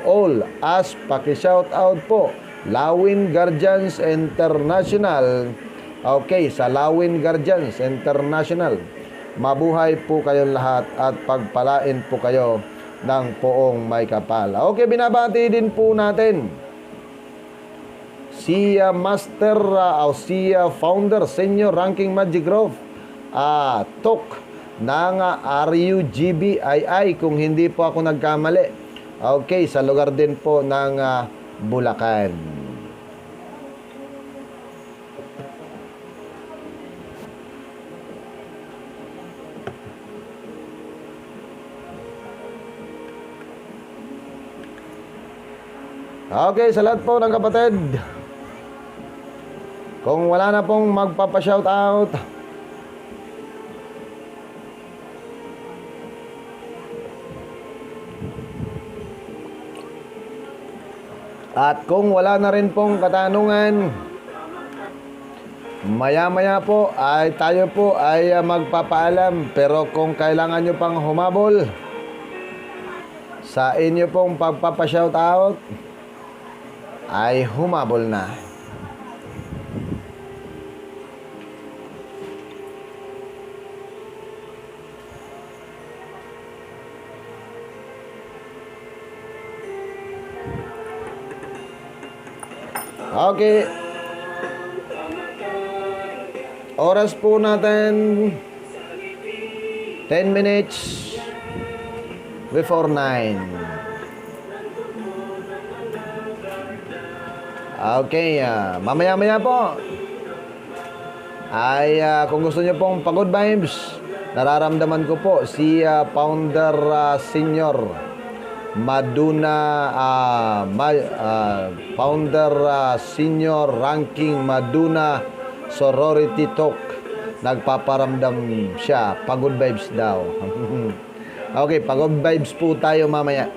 all as paki-shout out po, Lawin Guardians International. Okay, sa Lawin Guardians International, mabuhay po kayong lahat at pagpalain po kayo ng poong may kapal. Okay, binabati din po natin si Master o si Founder Senior Ranking Magic Grove Tok ng RUGBII, kung hindi po ako nagkamali. Okay, sa lugar din po ng Bulacan. Okay, sa lahat po ng kapatid, kung wala na pong magpapa-shoutout, at kung wala na rin pong katanungan, maya-maya po ay tayo po ay magpapaalam. Pero kung kailangan nyo pang humabol sa inyo pong pagpapa-shoutout, ay humabol na. Okay. Oras po natin 10 minutes before 9. Okay, mamaya-maya po ay kung gusto nyo pong pagod vibes, nararamdaman ko po si Founder Senior Maduna, Founder Senior Ranking Maduna Sorority Talk. Nagpaparamdam siya, pagod vibes daw. Okay, pagod vibes po tayo mamaya.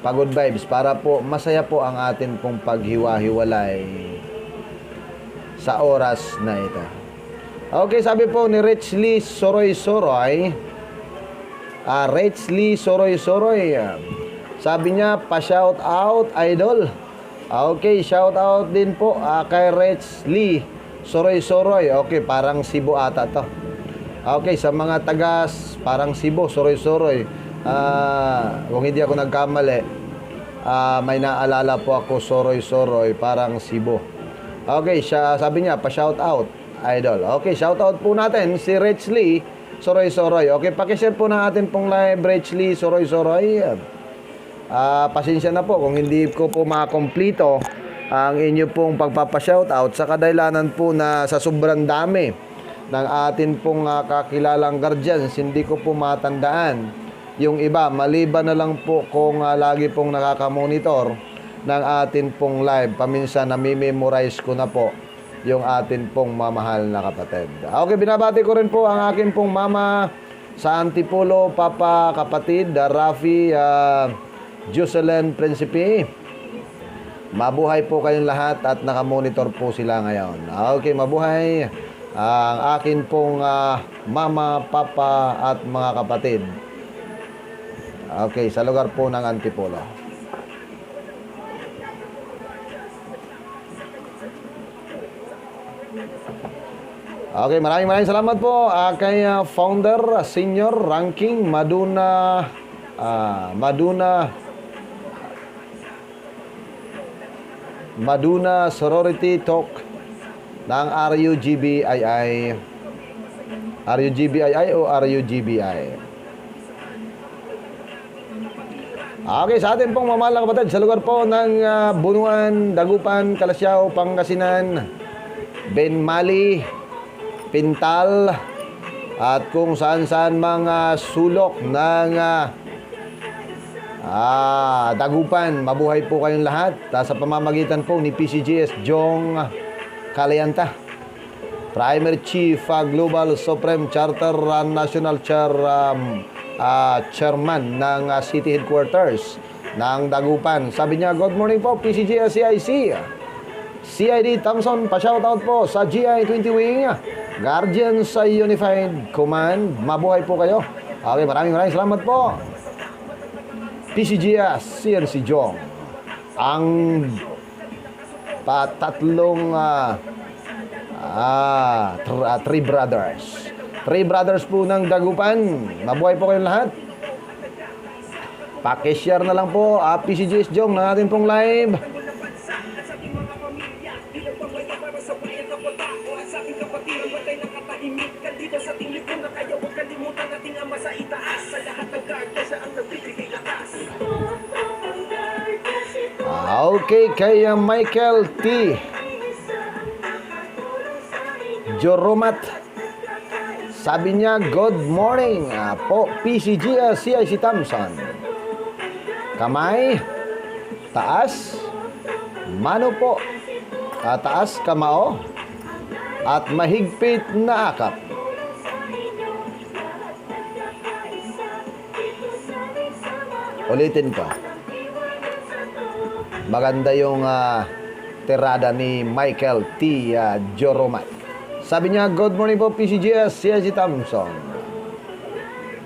Pagod vibes para po masaya po ang atin pong paghiwa-hiwalay sa oras na ito. Okay, sabi po ni Rich Lee Soroy-Soroy, Rich Lee Soroy-Soroy, sabi niya, pa-shout out idol. Okay, shout out din po kay Rich Lee Soroy-Soroy. Okay, parang Cebu ata to. Okay, sa mga tagas parang Cebu, Soroy-Soroy, kung hindi ako nagkamali, may naalala po ako, Soroy-Soroy, parang Cebu. Okay, sabi niya, pa-shout out idol. Okay, shout out po natin si Rich Lee Soroy-Soroy. Okay, pakishare po na atin pong live, Rich Lee Soroy-Soroy. Pasensya na po kung hindi ko po makakomplito ang inyo pong pagpapa-shoutout sa kadahilanan po na sa sobrang dami ng atin pong kakilalang guardians, hindi ko po matandaan yung iba, maliban na lang po kung lagi pong nakaka-monitor ng atin pong live. Paminsan nami-memorize ko na po yung atin pong mamahal na kapatid. Okay, binabati ko rin po ang akin pong mama sa Antipolo, papa, kapatid, Rafi, Jocelyn Principe. Mabuhay po kayong lahat at nakamonitor po sila ngayon. Okay, mabuhay ang akin pong mama, papa at mga kapatid. Okay, sa lugar po ng Antipolo. Okay, maraming salamat po kay Founder Senior Ranking Maduna Sorority Talk ng RUGBII. RUGBII o RUGBI? Okay, sa atin pong mamahal na kapatid, sa lugar po ng Bunuan, Dagupan, Calasiao, Pangasinan, Benmali, Pintal, at kung saan-saan mga sulok ng Dagupan, mabuhay po kayong lahat sa pamamagitan po ni PCGS Jong Kalayanta. Primary Chief, Global Supreme Charter National Chairman ng City Headquarters ng Dagupan. Sabi niya, good morning po, PCG CIC. CID Thompson, pa-shoutout po sa GI-20 Wing, Guardians sa Unified Command. Mabuhay po kayo. Okay, maraming salamat po. PCGS, CNC Jong. Ang tatlong three brothers. Three brothers po ng Dagupan. Mabuhay po kayong lahat. Paki-share na lang po, PCGS Jong, na natin pong live. Okay, kay Michael T. Joromat. Sabi niya, good morning po, PCG CIC Thompson. Kamay, taas, mano po, taas kamao, at mahigpit na akap. Ulitin ko. Maganda yung tirada ni Michael T. Joromat. Sabi niya, good morning po, PCGS, CIC Thompson.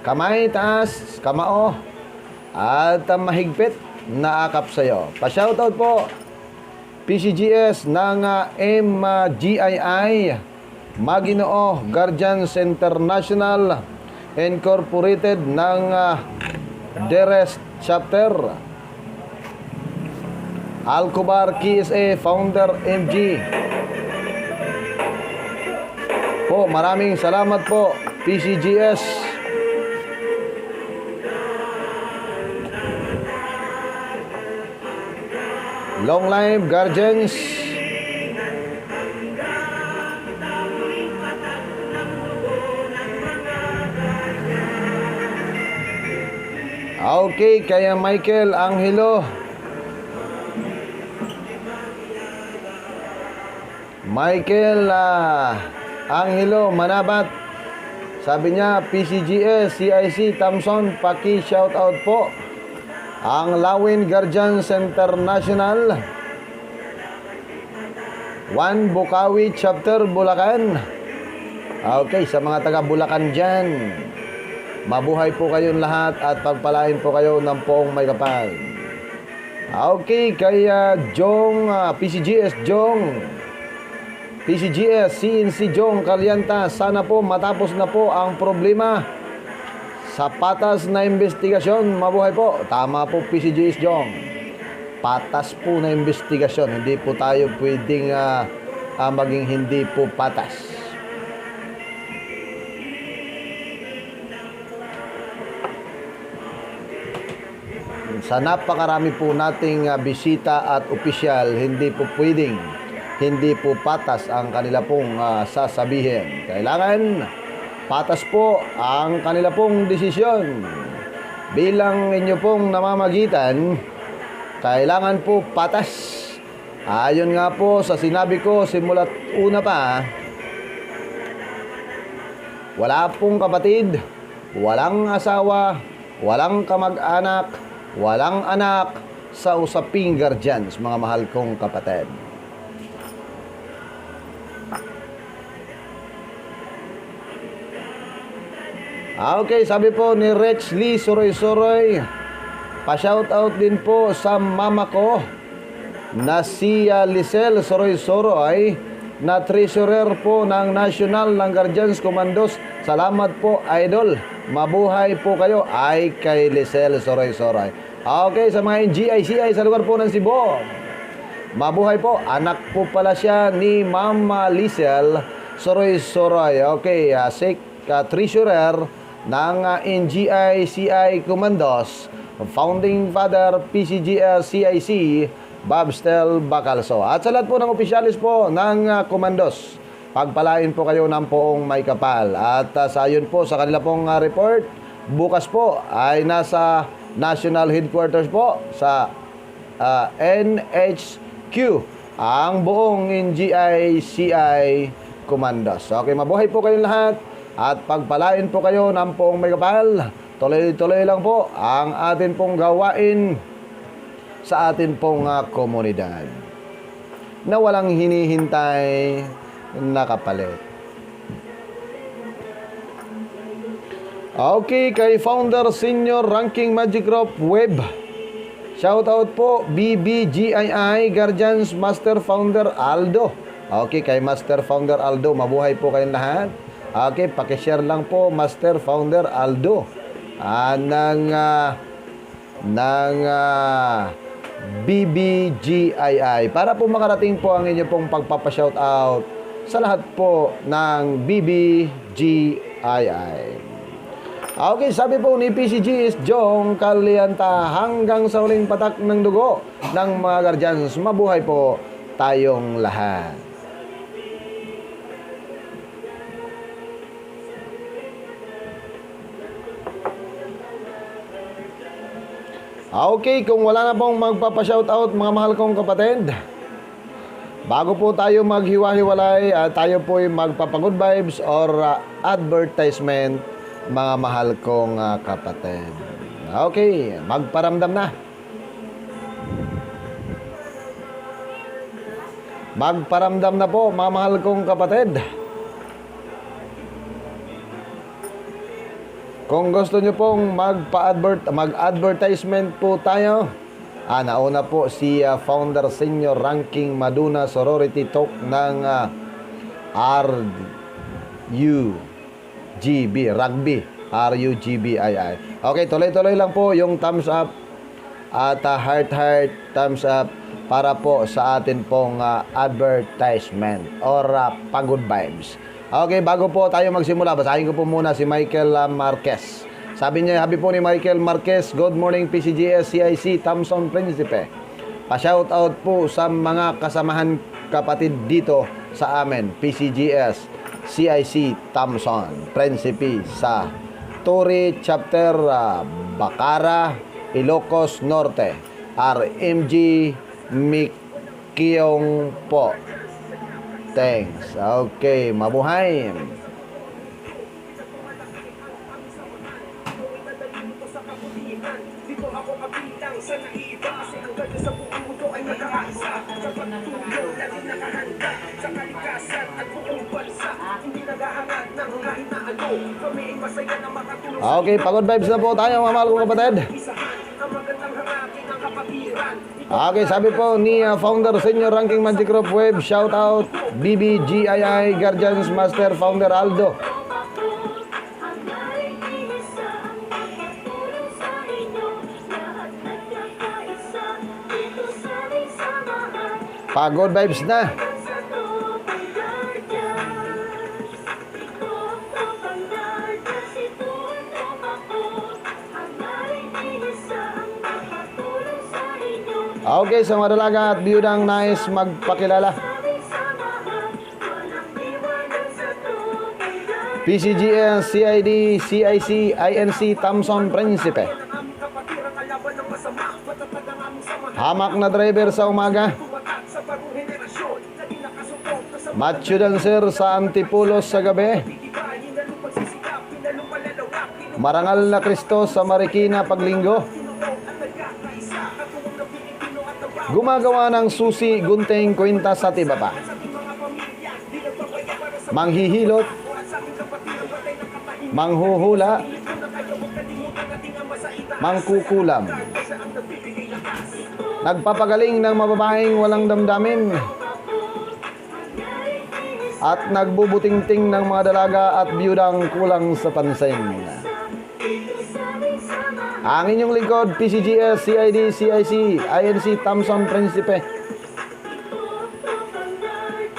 Kamay, taas, kamao, at mahigpit na akap sa'yo. Pa-shoutout po, PCGS ng MGII, Maginoo Guardians International Incorporated ng Deres Chapter. Alcobar KSA Founder MG. Po, maraming salamat po, PCGS. Long live Guardians. Okay, kaya Michael Angelo. Michael Angelo Manabat. Sabi niya, PCGS CIC Thompson, paki-shoutout po ang Lawin Guardians International 1 Bukawi Chapter Bulacan. Okay, sa mga taga Bulacan dyan, mabuhay po kayong lahat at pagpalain po kayo ng poong may kapal. Okay, kaya Jong, PCGS Jong, PCGS, CNC Jong Kalyanta, sana po matapos na po ang problema sa patas na investigasyon. Mabuhay po. Tama po, PCGS Jong. Patas po na investigasyon. Hindi po tayo pwedeng maging hindi po patas. Sa napakarami po nating bisita at opisyal, hindi po pwedeng hindi po patas ang kanila pong sasabihin. Kailangan patas po ang kanila pong desisyon. Bilang inyo pong namamagitan, kailangan po patas. Ayon nga po sa sinabi ko simula't una pa, wala pong kapatid, walang asawa, walang kamag-anak, walang anak sa usaping guardians, mga mahal kong kapatid. Okay, sabi po ni Rex Lee Soroy-Soroy, pa-shoutout din po sa mama ko na si Lisel Soroy-Soroy, na treasurer po ng National ng Guardians Commandos. Salamat po, idol. Mabuhay po kayo. Ay, kay Lisel Soroy-Soroy. Okay, sa mga NGICI sa lugar po ng Cebu, mabuhay po. Anak po pala siya ni Mama Lisel Soroy-Soroy. Okay, treasurer ng NGICI Commandos, founding father PCGS CIC Babstel Bacalso. At sa lahat po ng opisyalis po ng Commandos, pagpalain po kayo ng poong may kapal. At sa ayon po sa kanila pong report, bukas po ay nasa National Headquarters po sa NHQ ang buong NGICI Comandos. Okay, mabuhay po kayong lahat at pagpalain po kayo ng poong may kapal. Tuloy-tuloy lang po ang atin pong gawain sa atin pong komunidad na walang hinihintay na kapalit. Okay, kay Founder Senior Ranking Magic Rope Web. Shoutout po, BBGII Guardians Master Founder Aldo. Okay, kay Master Founder Aldo, mabuhay po kayong lahat. Okay, pakishare lang po, Master Founder Aldo. Ng BBGII. Para po makarating po ang inyo pong pagpapashoutout sa lahat po ng BBGII. Okay, sabi po ni PCG is Jong Kalianta, hanggang sa huling patak ng dugo ng mga Guardians, mabuhay po tayong lahat. Okay, kung wala na pong magpapa-shoutout mga mahal kong kapatid, bago po tayo maghiwa-hiwalay, tayo po ay magpapa-good vibes or advertisement mga mahal kong kapatid. Okay, magparamdam na. Magparamdam na po mga mahal kong kapatid. Kung gusto nyo pong mag-advertisement po tayo, nauna po si Founder Senior Ranking Maduna Sorority Talk ng RUGBII. Okay, tuloy-tuloy lang po yung thumbs up at heart thumbs up para po sa atin pong advertisement or pag-good vibes. Okay, bago po tayo magsimula, basahin ko po muna si Michael Marquez. Sabi niya, habi po ni Michael Marquez, good morning PCGS, CIC, Thompson Principe. Pa-shoutout po sa mga kasamahan kapatid dito sa amin, PCGS, CIC, Thompson Principe sa Turi Chapter, Bacara, Ilocos Norte, RMG Mikyong po. Thanks. Okay, mabuhay. Okay, pagod vibes na po tayo mga mahal kong kapatid. Okay, sabi po ni Founder Senior Ranking Magic Rope Web, shout out BBGII Guardians Master Founder Aldo. Pagod vibes na. Okay, sa mga dalaga at biyudang nais magpakilala. PCGS, CID, CIC, INC, Thompson Principe. Hamak na driver sa umaga. Macho dancer sa Antipulos sa gabi. Marangal na Kristo sa Marikina paglinggo. Gumagawa ng susi, gunting, kwintas at iba pa. Manghihilot, manghuhula, mangkukulam. Nagpapagaling ng mababaeng walang damdamin. At nagbubutingting ng mga dalaga at biyudang kulang sa pansin. Ang inyong lingkod, PCGS, CID, CIC, INC, Thompson Principe.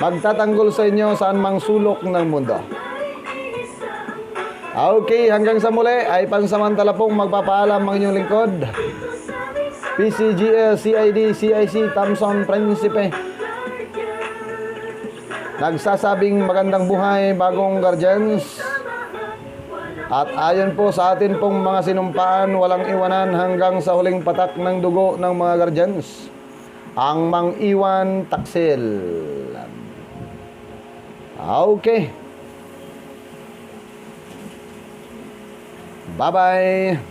Magtatanggol sa inyo saan mang sulok ng mundo. Okay, hanggang sa muli ay pansamantala pong magpapaalam ang inyong lingkod. PCGS, CID, CIC, Thompson Principe. Nagsasabing magandang buhay, bagong Guardians. At ayon po sa atin pong mga sinumpaan, walang iwanan hanggang sa huling patak ng dugo ng mga Guardians. Ang mang-iwan taksil. Okay. Bye-bye.